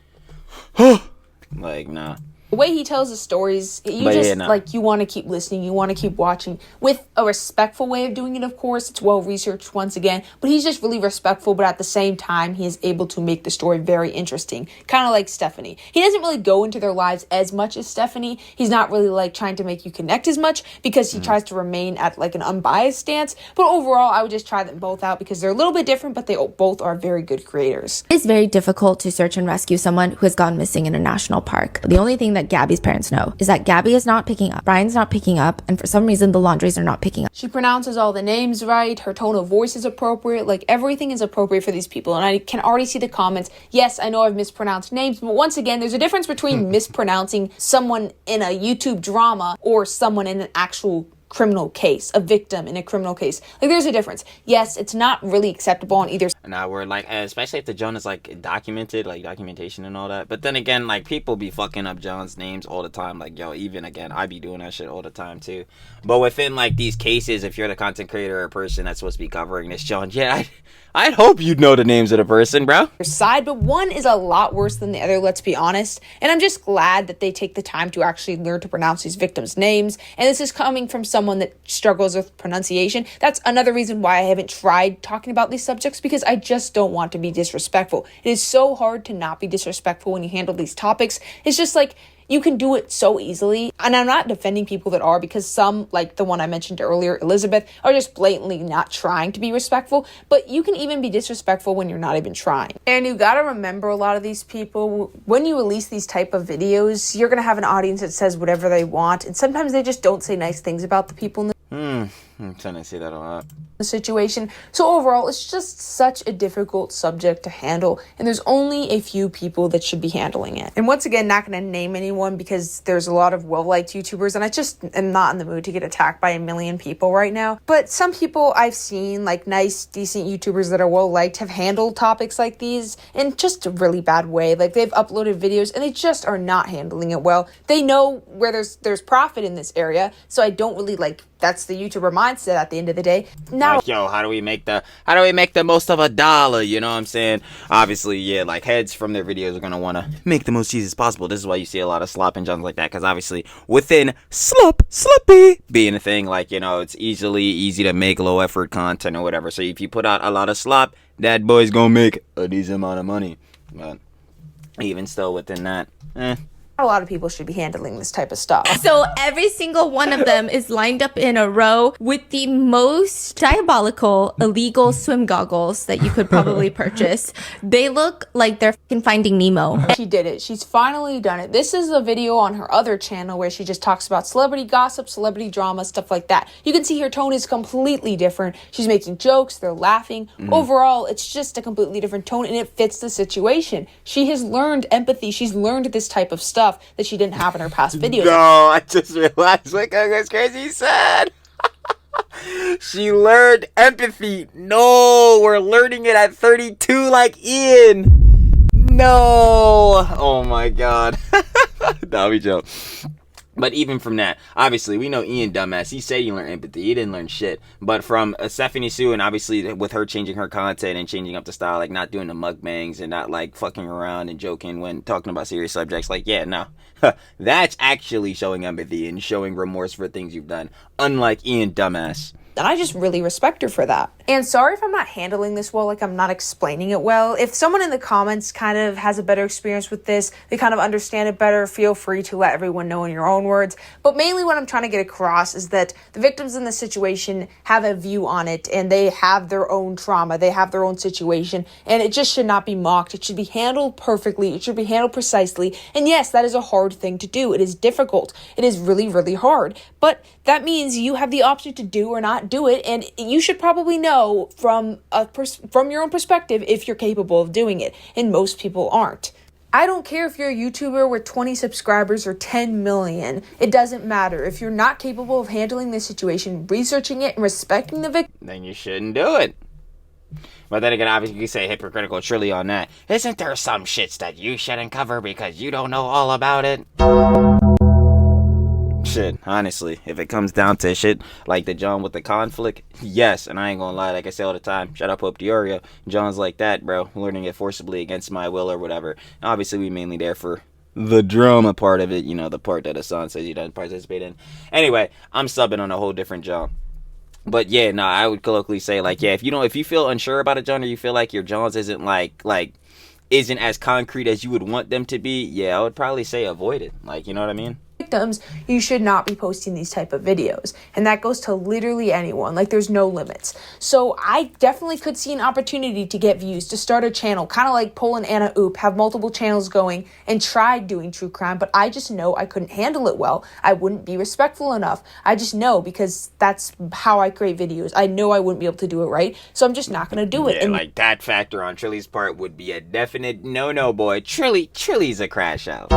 like, nah. The way he tells the stories, like, you want to keep listening, you want to keep watching with a respectful way of doing it, of course. It's well researched once again, but he's just really respectful, but at the same time, he is able to make the story very interesting. Kind of like Stephanie. He doesn't really go into their lives as much as Stephanie. He's not really like trying to make you connect as much because he tries to remain at like an unbiased stance. But overall, I would just try them both out because they're a little bit different, but they both are very good creators. It's very difficult to search and rescue someone who has gone missing in a national park. The only thing that Gabby's parents know is that Gabby is not picking up, Brian's not picking up, and for some reason the laundries are not picking up. She pronounces all the names right, her tone of voice is appropriate, like everything is appropriate for these people, and I can already see the comments. Yes, I know I've mispronounced names, but once again, there's a difference between mispronouncing someone in a YouTube drama or someone in an actual criminal case, a victim in a criminal case. Like, there's a difference. Yes, it's not really acceptable on either. Nah, we're like, especially if the John is like documented, like documentation and all that. But then again, like, people be fucking up John's names all the time. Like, yo, even again, I be doing that shit all the time too. But within like these cases, if you're the content creator or person that's supposed to be covering this, John, yeah, I'd hope you'd know the names of the person, bro. Side, but one is a lot worse than the other, let's be honest. And I'm just glad that they take the time to actually learn to pronounce these victims' names. And this is coming from someone that struggles with pronunciation. That's another reason why I haven't tried talking about these subjects, because I just don't want to be disrespectful. It is so hard to not be disrespectful when you handle these topics. It's just like, you can do it so easily. And I'm not defending people that are, because some, like the one I mentioned earlier, Elizabeth, are just blatantly not trying to be respectful. But you can even be disrespectful when you're not even trying. And you gotta remember, a lot of these people, when you release these type of videos, you're gonna have an audience that says whatever they want. And sometimes they just don't say nice things about the people in the I'm trying to see that a lot. situation. So overall, it's just such a difficult subject to handle, and there's only a few people that should be handling it. And once again, not going to name anyone because there's a lot of well-liked YouTubers, and I just am not in the mood to get attacked by a million people right now. But some people I've seen, like nice, decent YouTubers that are well-liked, have handled topics like these in just a really bad way. Like, they've uploaded videos and they just are not handling it well. They know where there's profit in this area, so I don't really like, that's the YouTuber mindset at the end of the day. Now, like, yo, how do we make the most of a dollar? You know what I'm saying? Obviously, yeah, like, heads from their videos are gonna want to make the most cheese as possible. This is why you see a lot of slop and junk like that, because obviously within sloppy being a thing, like, you know, it's easy to make low effort content or whatever. So if you put out a lot of slop, that boy's gonna make a decent amount of money. But even still within that, a lot of people should be handling this type of stuff. So every single one of them is lined up in a row with the most diabolical illegal swim goggles that you could probably purchase. They look like they're fucking Finding Nemo. She did it. She's finally done it. This is a video on her other channel where she just talks about celebrity gossip, celebrity drama, stuff like that. You can see her tone is completely different. She's making jokes, they're laughing. Overall, it's just a completely different tone, and it fits the situation. She has learned empathy. She's learned this type of stuff that she didn't have in her past videos. No, I just realized what that's crazy said. She learned empathy. No, we're learning it at 32 like Ian. No. Oh my god. That'll be joke. But even from that, obviously, we know Ian dumbass. He said he learned empathy. He didn't learn shit. But from Stephanie Sue, and obviously with her changing her content and changing up the style, like not doing the mukbangs and not like fucking around and joking when talking about serious subjects, like, yeah, no. That's actually showing empathy and showing remorse for things you've done. Unlike Ian dumbass. And I just really respect her for that. And sorry if I'm not handling this well, like I'm not explaining it well. If someone in the comments kind of has a better experience with this, they kind of understand it better, feel free to let everyone know in your own words. But mainly what I'm trying to get across is that the victims in this situation have a view on it, and they have their own trauma, they have their own situation, and it just should not be mocked. It should be handled perfectly. It should be handled precisely. And yes, that is a hard thing to do. It is difficult. It is really, really hard. But that means you have the option to do or not do it, and you should probably know from your own perspective if you're capable of doing it, and most people aren't. I don't care if you're a YouTuber with 20 subscribers or 10 million. It doesn't matter. If you're not capable of handling this situation, researching it, and respecting the victim, then you shouldn't do it. But then again, obviously you say hypocritical truly on that. Isn't there some shits that you shouldn't cover because you don't know all about it? Shit, honestly, if it comes down to shit like the John with the conflict, yes, and I ain't gonna lie, like I say all the time, shut up Hope Diorio, John's like that, bro, learning it forcibly against my will or whatever. Obviously, we mainly there for the drama part of it, you know, the part that Hassan says he doesn't participate in. Anyway, I'm subbing on a whole different John. But yeah, no, I would colloquially say, like, yeah, if you feel unsure about a John, or you feel like your Johns isn't isn't as concrete as you would want them to be, yeah, I would probably say avoid it. Like, you know what I mean? victims, you should not be posting these type of videos. And that goes to literally anyone. Like, there's no limits. So I definitely could see an opportunity to get views, to start a channel, kind of like Pol and Anna Oop, have multiple channels going and try doing true crime. But I just know I couldn't handle it well. I wouldn't be respectful enough. I just know, because that's how I create videos. I know I wouldn't be able to do it right. So I'm just not going to do it. Yeah, and like that factor on Trilly's part would be a definite no, boy. Trilly's a crash out.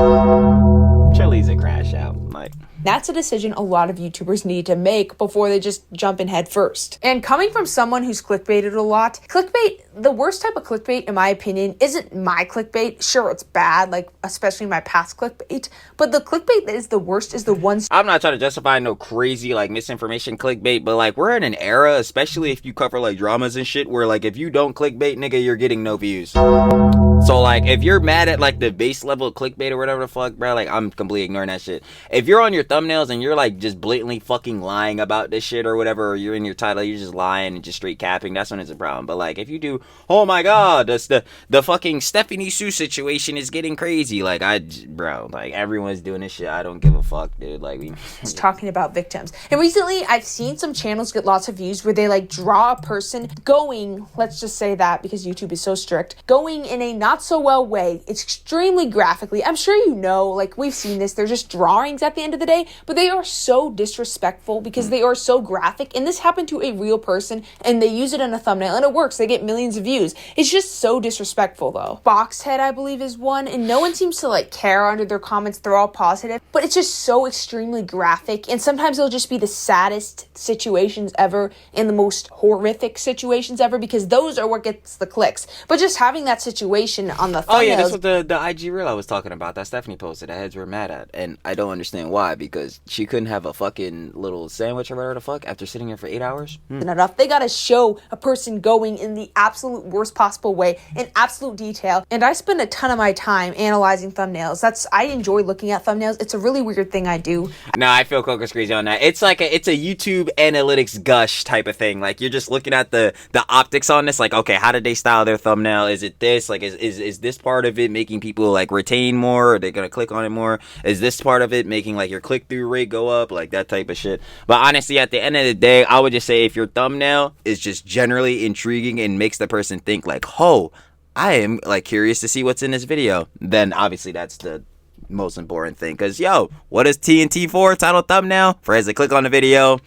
Trilly's a crash out. Like, that's a decision a lot of YouTubers need to make before they just jump in head first. And coming from someone who's clickbaited a lot, clickbait, the worst type of clickbait, in my opinion, isn't my clickbait. Sure, it's bad, like, especially my past clickbait, but the clickbait that is the worst is the ones... I'm not trying to justify no crazy, like, misinformation clickbait, but, like, we're in an era, especially if you cover, like, dramas and shit, where, like, if you don't clickbait, nigga, you're getting no views. So, like, if you're mad at, like, the base level clickbait or whatever the fuck, bro, like, I'm completely ignoring that shit. If you're on your thumbnails and you're, like, just blatantly fucking lying about this shit or whatever, or you're in your title, you're just lying and just straight capping, that's when it's a problem. But, like, if you do, oh my god, that's the fucking Stephanie Sue situation is getting crazy. Like, bro, like, everyone's doing this shit. I don't give a fuck, dude. Like, we... Just talking about victims. And recently, I've seen some channels get lots of views where they, like, draw a person going, let's just say that because YouTube is so strict, going in a not so well way. It's extremely graphically. I'm sure you know, like, we've seen this. They're just drawings at the end of the day, but they are so disrespectful because they are so graphic. And this happened to a real person, and they use it in a thumbnail, and it works. They get millions of views. It's just so disrespectful, though. Boxhead, I believe, is one, and no one seems to, like, care under their comments. They're all positive, but it's just so extremely graphic, and sometimes it'll just be the saddest situations ever and the most horrific situations ever, because those are what gets the clicks. But just having that situation on the thumbnails... Oh yeah, that's what the IG reel I was talking about that Stephanie posted that heads were mad at, and I don't understand why, because she couldn't have a fucking little sandwich or whatever the fuck after sitting here for 8 hours. Enough. They gotta show a person going in the absolute worst possible way, in absolute detail. And I spend a ton of my time analyzing thumbnails. I enjoy looking at thumbnails. It's a really weird thing I do. No, I feel Coco's crazy on that. It's like it's a YouTube analytics gush type of thing. Like, you're just looking at the optics on this. Like, okay, how did they style their thumbnail? Is it this? Like, is this part of it making people, like, retain more? Are they gonna click on it more? Is this part of it making, like, your click-through rate go up? Like, that type of shit. But honestly, at the end of the day, I would just say if your thumbnail is just generally intriguing and makes the person think, like, oh, I am, like, curious to see what's in this video, then obviously that's the most important thing. Because, yo, what is TNT for? Title, thumbnail? For us to click on the video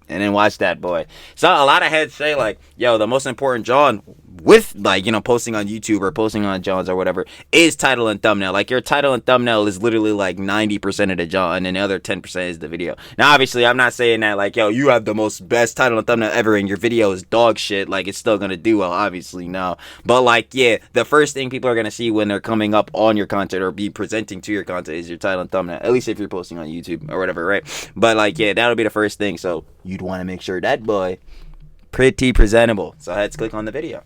and then watch that, boy. So a lot of heads say, like, yo, the most important John with, like, you know, posting on YouTube or posting on Johns or whatever is title and thumbnail. Like, your title and thumbnail is literally like 90% of the John, and then the other 10% is the video. Now, obviously, I'm not saying that, like, yo, you have the most best title and thumbnail ever and your video is dog shit. Like, it's still gonna do well, obviously, no. But, like, yeah, the first thing people are gonna see when they're coming up on your content or be presenting to your content is your title and thumbnail. At least if you're posting on YouTube or whatever, right? But, like, yeah, that'll be the first thing. So you'd want to make sure that boy pretty presentable. So let's click on the video.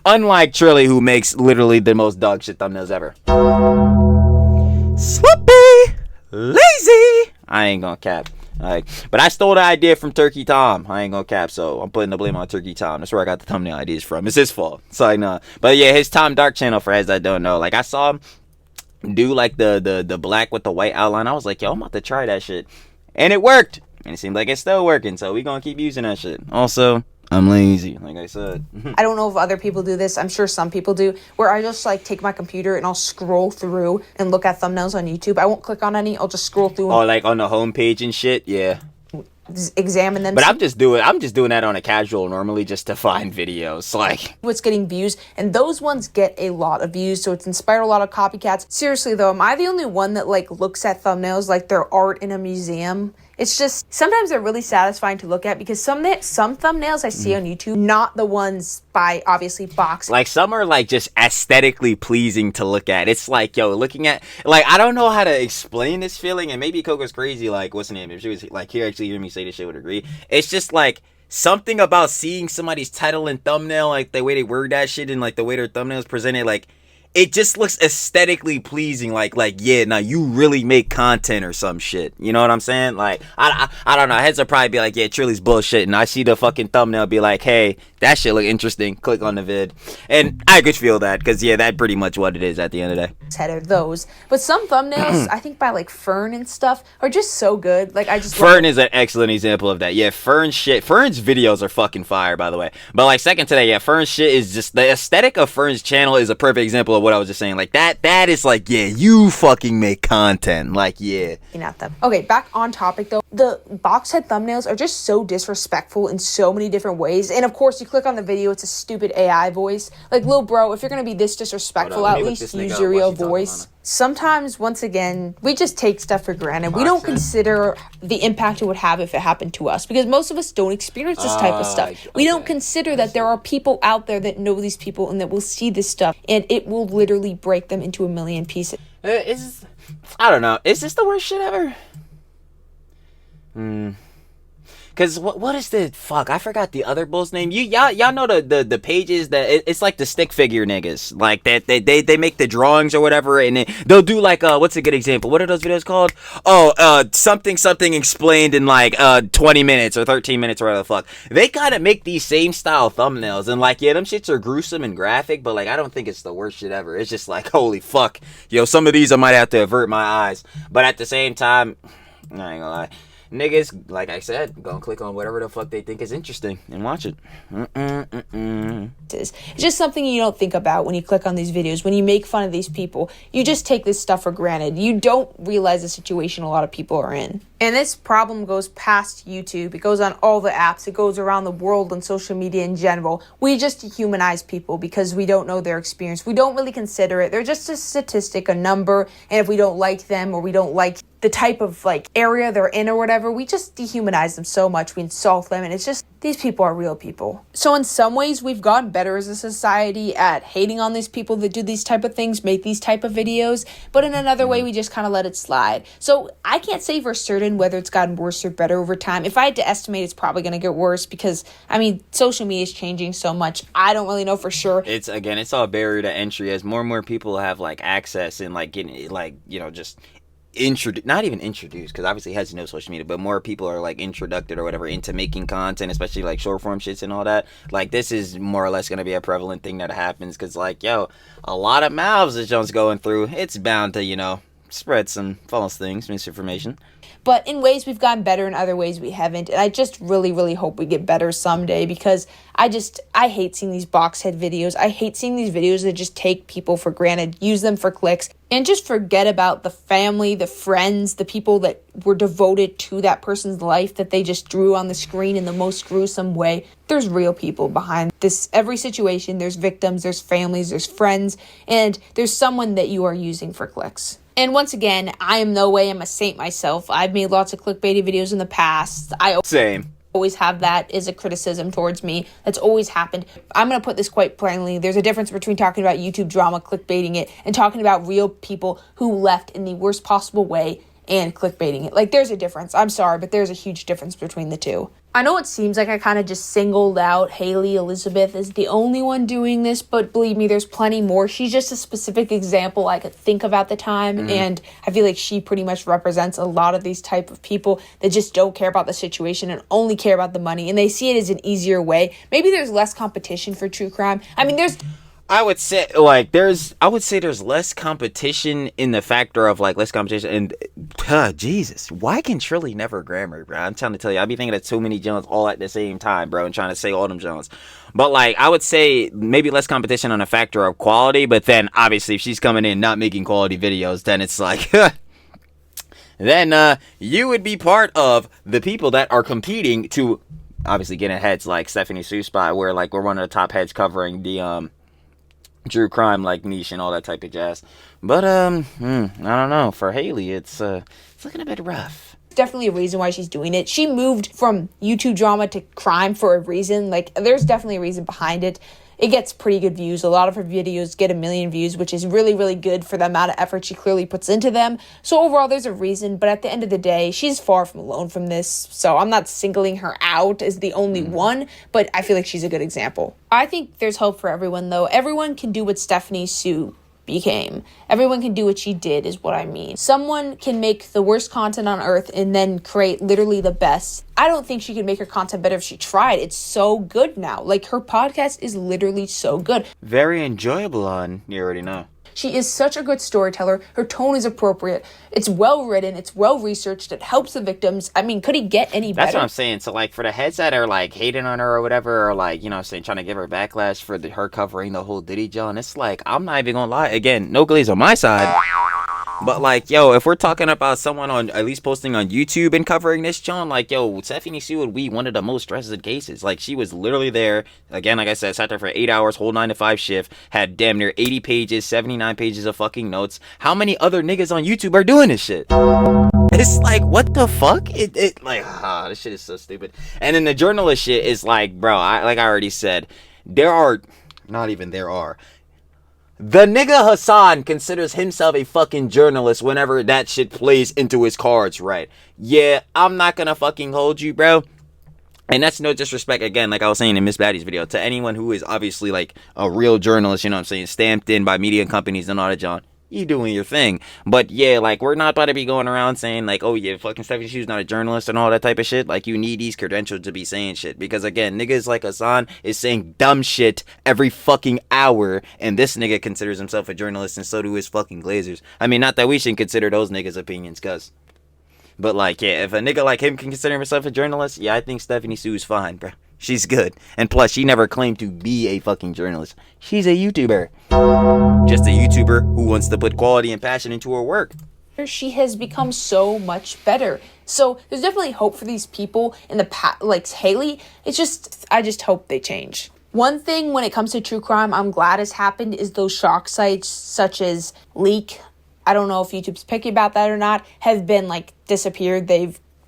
Unlike Trilly, who makes literally the most dog shit thumbnails ever. Sloppy, lazy. I ain't gonna cap. Like, but I stole the idea from Turkey Tom. I ain't gonna cap, so I'm putting the blame on Turkey Tom. That's where I got the thumbnail ideas from. It's his fault. It's like, nah. But yeah, his Tom Dark channel, for heads that don't know. Like, I saw him do like the black with the white outline. I was like, yo, I'm about to try that shit. And it worked. And it seemed like it's still working, so we gonna keep using that shit. Also, I'm lazy, like I said. I don't know if other people do this. I'm sure some people do, where I just like take my computer and I'll scroll through and look at thumbnails on YouTube. I won't click on any. I'll just scroll through. Oh, like on the homepage and shit. Yeah. Examine them. But I'm just doing that on a casual normally just to find videos. Like, what's getting views, and those ones get a lot of views, so it's inspired a lot of copycats. Seriously though, am I the only one that like looks at thumbnails like they're art in a museum? It's just, sometimes they're really satisfying to look at, because some thumbnails I see on YouTube, not the ones by, obviously, Box. Like, some are, like, just aesthetically pleasing to look at. It's like, yo, looking at, like, I don't know how to explain this feeling, and maybe Coco's crazy, like, what's her name? If she was, like, here actually hear me say this shit would agree. It's just, like, something about seeing somebody's title and thumbnail, like, the way they word that shit and, like, the way their thumbnail is presented, like, it just looks aesthetically pleasing, like yeah, now you really make content or some shit. You know what I'm saying? Like, I don't know. Heads will probably be like, yeah, Trilly's bullshit, and I see the fucking thumbnail be like, hey, that shit look interesting. Click on the vid, and I could feel that, because yeah, that's pretty much what it is at the end of the day. Header those, but some thumbnails I think by like Fern and stuff are just so good. Like, I just Fern is an excellent example of that. Yeah, Fern's videos are fucking fire, by the way. But like, second to that, yeah, Fern's shit is just, the aesthetic of Fern's channel is a perfect example of what I was just saying. Like, that is like, yeah, you fucking make content. Like, yeah. At them. Okay, back on topic though. The box head thumbnails are just so disrespectful in so many different ways. And of course, you click on the video, it's a stupid AI voice. Like, lil bro, if you're gonna be this disrespectful, at least use your real voice. Sometimes, once again, we just take stuff for granted. We don't consider the impact it would have if it happened to us, because most of us don't experience this type of stuff. Okay. We don't consider that there are people out there that know these people and that will see this stuff, and it will literally break them into a million pieces. I don't know. Is this the worst shit ever? Because what is the fuck? I forgot the other bull's name. Y'all know the pages that it's like the stick figure niggas. Like that they make the drawings or whatever, and they'll do like what's a good example? What are those videos called? Something explained in like 20 minutes or 13 minutes or whatever the fuck. They gotta make these same style thumbnails, and like, yeah, them shits are gruesome and graphic, but like, I don't think it's the worst shit ever. It's just like, holy fuck, yo, some of these I might have to avert my eyes, but at the same time, I ain't gonna lie. Niggas, like I said, gonna click on whatever the fuck they think is interesting and watch it. It's just something you don't think about when you click on these videos. When you make fun of these people, you just take this stuff for granted. You don't realize the situation a lot of people are in. And this problem goes past YouTube. It goes on all the apps. It goes around the world and social media in general. We just dehumanize people because we don't know their experience. We don't really consider it. They're just a statistic, a number. And if we don't like them, or we don't like the type of like area they're in or whatever, we just dehumanize them so much. We insult them, and it's just, these people are real people. So in some ways, we've gotten better as a society at hating on these people that do these type of things, make these type of videos. But in another way, we just kind of let it slide. So I can't say for certain whether it's gotten worse or better over time. If I had to estimate, it's probably going to get worse, because I mean, social media is changing so much. I don't really know for sure. It's all a barrier to entry as more and more people have like access and like getting like, you know, just not even introduced, because obviously it has no social media, but more people are like introduced or whatever into making content, especially like short form shits and all that. Like, this is more or less going to be a prevalent thing that happens, because like, yo, a lot of mouths that John's going through, it's bound to, you know, spread some false things, misinformation. But in ways we've gotten better, in other ways we haven't. And I just really, really hope we get better someday, because I hate seeing these box head videos. I hate seeing these videos that just take people for granted, use them for clicks, and just forget about the family, the friends, the people that were devoted to that person's life that they just drew on the screen in the most gruesome way. There's real people behind this, every situation. There's victims, there's families, there's friends, and there's someone that you are using for clicks. And once again, I am no way I'm a saint myself. I've made lots of clickbaity videos in the past. Same. Always have that as a criticism towards me. That's always happened. I'm going to put this quite plainly. There's a difference between talking about YouTube drama, clickbaiting it, and talking about real people who left in the worst possible way and clickbaiting it. Like, there's a difference. I'm sorry, but there's a huge difference between the two. I know it seems like I kind of just singled out Haley Elizabeth as the only one doing this, but believe me, there's plenty more. She's just a specific example I could think of at the time, and I feel like she pretty much represents a lot of these type of people that just don't care about the situation and only care about the money, and they see it as an easier way. Maybe there's less competition for true crime. I mean, I would say there's less competition in the factor of like less competition and Jesus, why can Trilly never grammar, bro? I'm trying to tell you, I be thinking of too many Jones all at the same time, bro, and trying to say all them Jones. But like I would say maybe less competition on a factor of quality, but then obviously if she's coming in not making quality videos, then it's like then you would be part of the people that are competing to obviously get in heads like Stephanie Sue's spot, where like we're one of the top heads covering the true crime like niche and all that type of jazz. But I don't know, for Haley it's looking a bit rough. definitely a reason why she's doing it. She moved from YouTube drama to crime for a reason. Like, there's definitely a reason behind it. It gets pretty good views. A lot of her videos get 1 million views, which is really, really good for the amount of effort she clearly puts into them. So overall, there's a reason. But at the end of the day, she's far from alone from this. So I'm not singling her out as the only one, but I feel like she's a good example. I think there's hope for everyone, though. Everyone can do what Stephanie Sue became. Everyone can do what she did, is what I mean. Someone can make the worst content on earth and then create literally the best. I don't think she could make her content better if she tried. It's so good now. Like, her podcast is literally so good. Very enjoyable on You Already Know. She is such a good storyteller. Her tone is appropriate. It's well written. It's well researched. It helps the victims. I mean, could he get any better? That's what I'm saying. So, like, for the heads that are, like, hating on her or whatever, or, like, you know what I'm saying, trying to give her backlash for her covering the whole Diddy John, it's like, I'm not even gonna lie. Again, no glaze on my side. But, like, yo, if we're talking about someone on, at least posting on YouTube and covering this, John, like, yo, Stephanie Sue would be one of the most stressed cases. Like, she was literally there. Again, like I said, sat there for 8 hours, whole 9 to 5 shift, had damn near 80 pages, 79 pages of fucking notes. How many other niggas on YouTube are doing this shit? It's like, what the fuck? This shit is so stupid. And then the journalist shit is like, bro, like I already said, the nigga Hassan considers himself a fucking journalist whenever that shit plays into his cards, right? Yeah, I'm not gonna fucking hold you, bro. And that's no disrespect, again, like I was saying in Miss Batty's video, to anyone who is obviously like a real journalist, you know what I'm saying, stamped in by media companies and all that, John. You doing your thing. But yeah, like, we're not about to be going around saying like, oh yeah, fucking Stephanie Shue's not a journalist and all that type of shit. Like, you need these credentials to be saying shit, because again, niggas like Hassan is saying dumb shit every fucking hour, and this nigga considers himself a journalist, and so do his fucking glazers. I mean, not that we should consider those niggas' opinions, cuz, but like, yeah, if a nigga like him can consider himself a journalist, yeah, I think Stephanie Sue's fine, bro. She's good. And plus, she never claimed to be a fucking journalist. She's a YouTuber. Just a YouTuber who wants to put quality and passion into her work. She has become so much better. So there's definitely hope for these people in the past, like Haley. I just hope they change. One thing when it comes to true crime I'm glad has happened is those shock sites such as Leak. I don't know if YouTube's picky about that or not, have been like disappeared.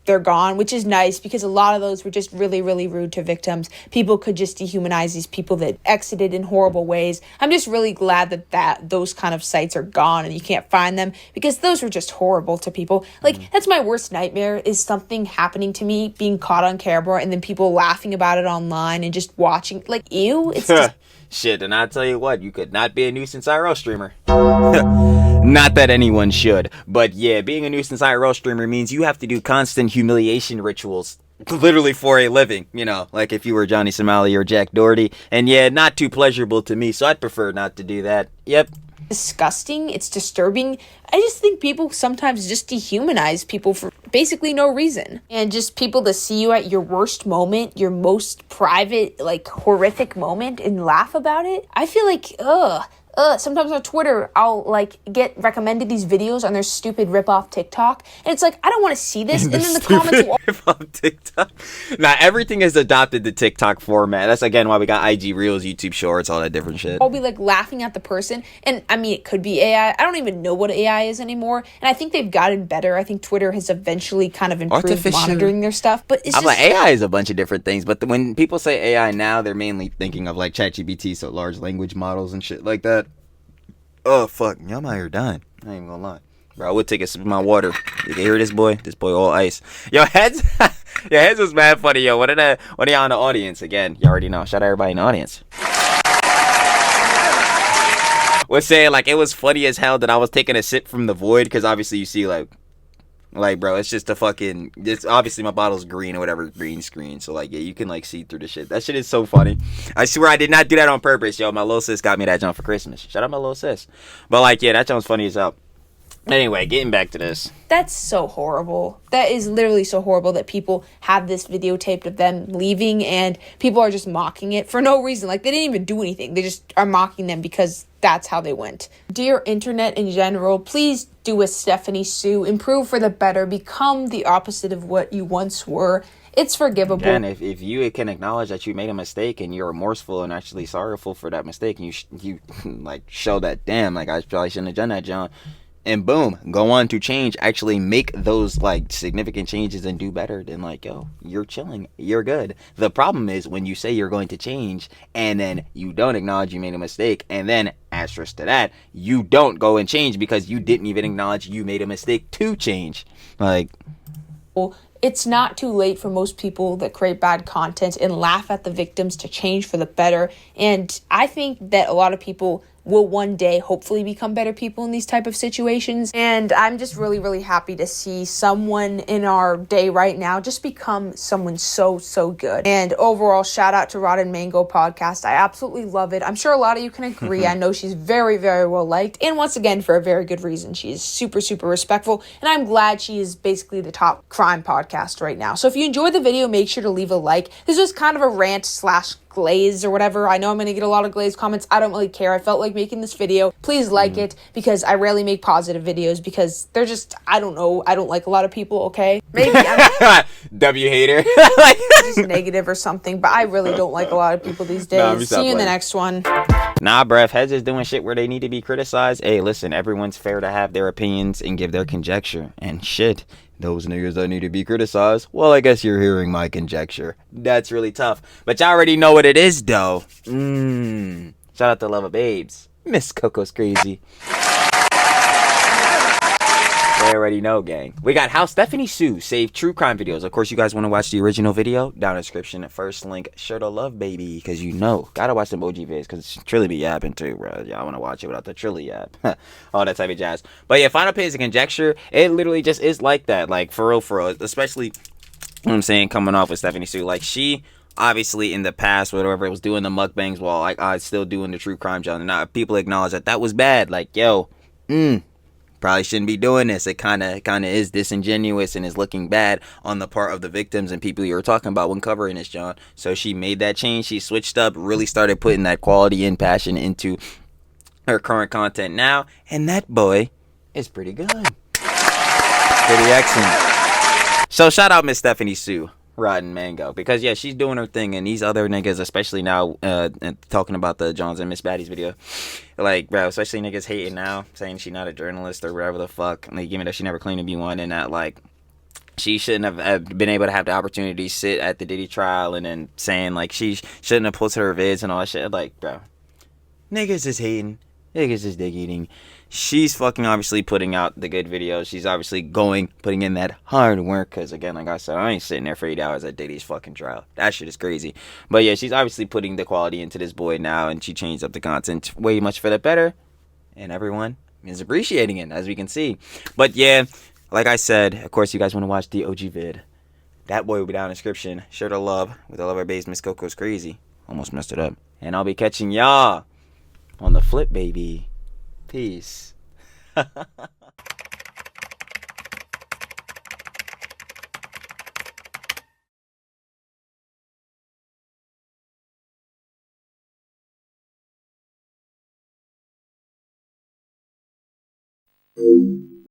They're gone, which is nice, because a lot of those were just really, really rude to victims. People could just dehumanize these people that exited in horrible ways. I'm just really glad that those kind of sites are gone and you can't find them, because those were just horrible to people. Like, that's my worst nightmare, is something happening to me, being caught on camera, and then people laughing about it online and just watching. Like, ew. It's just... Shit, and I tell you what, you could not be a nuisance IRL streamer. Not that anyone should, but yeah, being a nuisance IRL streamer means you have to do constant humiliation rituals, literally for a living, you know, like if you were Johnny Somali or Jack Doherty, and yeah, not too pleasurable to me, so I'd prefer not to do that. Yep. Disgusting. It's disturbing. I just think people sometimes just dehumanize people for basically no reason. And just people to see you at your worst moment, your most private, like, horrific moment, and laugh about it. I feel like, sometimes on Twitter, I'll, like, get recommended these videos on their stupid rip-off TikTok, and it's like, I don't want to see this, and then the comments... Rip-off TikTok? Nah, everything has adopted the TikTok format. That's, again, why we got IG Reels, YouTube Shorts, all that different shit. I'll be, like, laughing at the person, and, I mean, it could be AI. I don't even know what AI is anymore, and I think they've gotten better. I think Twitter has eventually kind of improved monitoring their stuff, but it's like, AI is a bunch of different things, but when people say AI now, they're mainly thinking of, like, ChatGPT, so large language models and shit like that. Oh, fuck. Y'all out here dying. I ain't even gonna lie. Bro, I would take a sip of my water. You can hear this boy? This boy all ice. Yo, heads. Your heads was mad funny, yo. What are y'all in the audience? Again, you already know. Shout out everybody in the audience. Was saying like it was funny as hell that I was taking a sip from the void, because obviously you see like bro, it's just a fucking, it's obviously my bottle's green or whatever, green screen, so like yeah, you can like see through the shit. That shit is so funny. I swear I did not do that on purpose, yo. My little sis got me that jump for Christmas. Shout out my little sis. But like yeah, that jump's funny as hell. Anyway, getting back to this. That's so horrible. That is literally so horrible that people have this videotaped of them leaving and people are just mocking it for no reason. Like, they didn't even do anything. They just are mocking them because that's how they went. Dear internet in general, please do as Stephanie Sue. Improve for the better. Become the opposite of what you once were. It's forgivable. And if you can acknowledge that you made a mistake and you're remorseful and actually sorrowful for that mistake, and you like show that, damn, like I probably shouldn't have done that, John. And boom, go on to change, actually make those like significant changes and do better, then like, yo, you're chilling, you're good. The problem is when you say you're going to change and then you don't acknowledge you made a mistake, and then asterisk to that, you don't go and change because you didn't even acknowledge you made a mistake to change. Like, it's not too late for most people that create bad content and laugh at the victims to change for the better. And I think that a lot of people will one day hopefully become better people in these type of situations. And I'm just really, really happy to see someone in our day right now just become someone so, so good. And overall, shout out to Rotten Mango podcast. I absolutely love it. I'm sure a lot of you can agree. I know she's very, very well liked. And once again, for a very good reason. She is super, super respectful. And I'm glad she is basically the top crime podcast right now. So if you enjoyed the video, make sure to leave a like. This was kind of a rant / glaze or whatever. I know I'm going to get a lot of glaze comments. I don't really care. I felt like making this video. Please like it, because I rarely make positive videos because they're just, I don't know. I don't like a lot of people, okay? Maybe I'm W hater. just negative or something, but I really don't like a lot of people these days. Nah, See you in the next one. Nah, bruh, if heads is doing shit where they need to be criticized, hey, listen, everyone's fair to have their opinions and give their conjecture. And shit, those niggas that need to be criticized, well, I guess you're hearing my conjecture. That's really tough. But y'all already know what it is, though. Shout out to Love of Babes. Miss Coco's crazy. They already know, gang. We got how Stephanie Sue saved true crime videos. Of course, you guys want to watch the original video? Down in the description. First link, sure to love, baby. Because you know, gotta watch the emoji vids. Because Trilly be yapping too, bro. Y'all want to watch it without the Trilly yap. All that type of jazz. But yeah, final opinions and conjecture. It literally just is like that. Like, for real. Especially, what I'm saying, coming off with Stephanie Sue. Like, she obviously in the past, whatever, it was doing the mukbangs while like I still doing the true crime genre. Now, people acknowledge that was bad. Like, yo, probably shouldn't be doing this. It kind of is disingenuous and is looking bad on the part of the victims and people you were talking about when covering this, John. So she made that change. She switched up, really started putting that quality and passion into her current content now, and that boy is pretty good. Pretty excellent. So shout out Miss Stephanie Sue, Rotten Mango, because yeah, she's doing her thing, and these other niggas, especially now, talking about the Johns and Miss Baddies video, like, bro, especially niggas hating now, saying she not a journalist or whatever the fuck, and they give me that she never claimed to be one, and that like she shouldn't have been able to have the opportunity to sit at the Diddy trial, and then saying like she shouldn't have posted her vids and all that shit. Like, bro, niggas is hating, niggas is dick eating. She's fucking obviously putting out the good videos. She's obviously putting in that hard work. Because, again, like I said, I ain't sitting there for 8 hours at Diddy's fucking trial. That shit is crazy. But, yeah, she's obviously putting the quality into this boy now. And she changed up the content way much for the better. And everyone is appreciating it, as we can see. But, yeah, like I said, of course, you guys want to watch the OG vid. That boy will be down in the description. Sure to love. With the lover base, Miss Coco's crazy. Almost messed it up. And I'll be catching y'all on the flip, baby. Peace.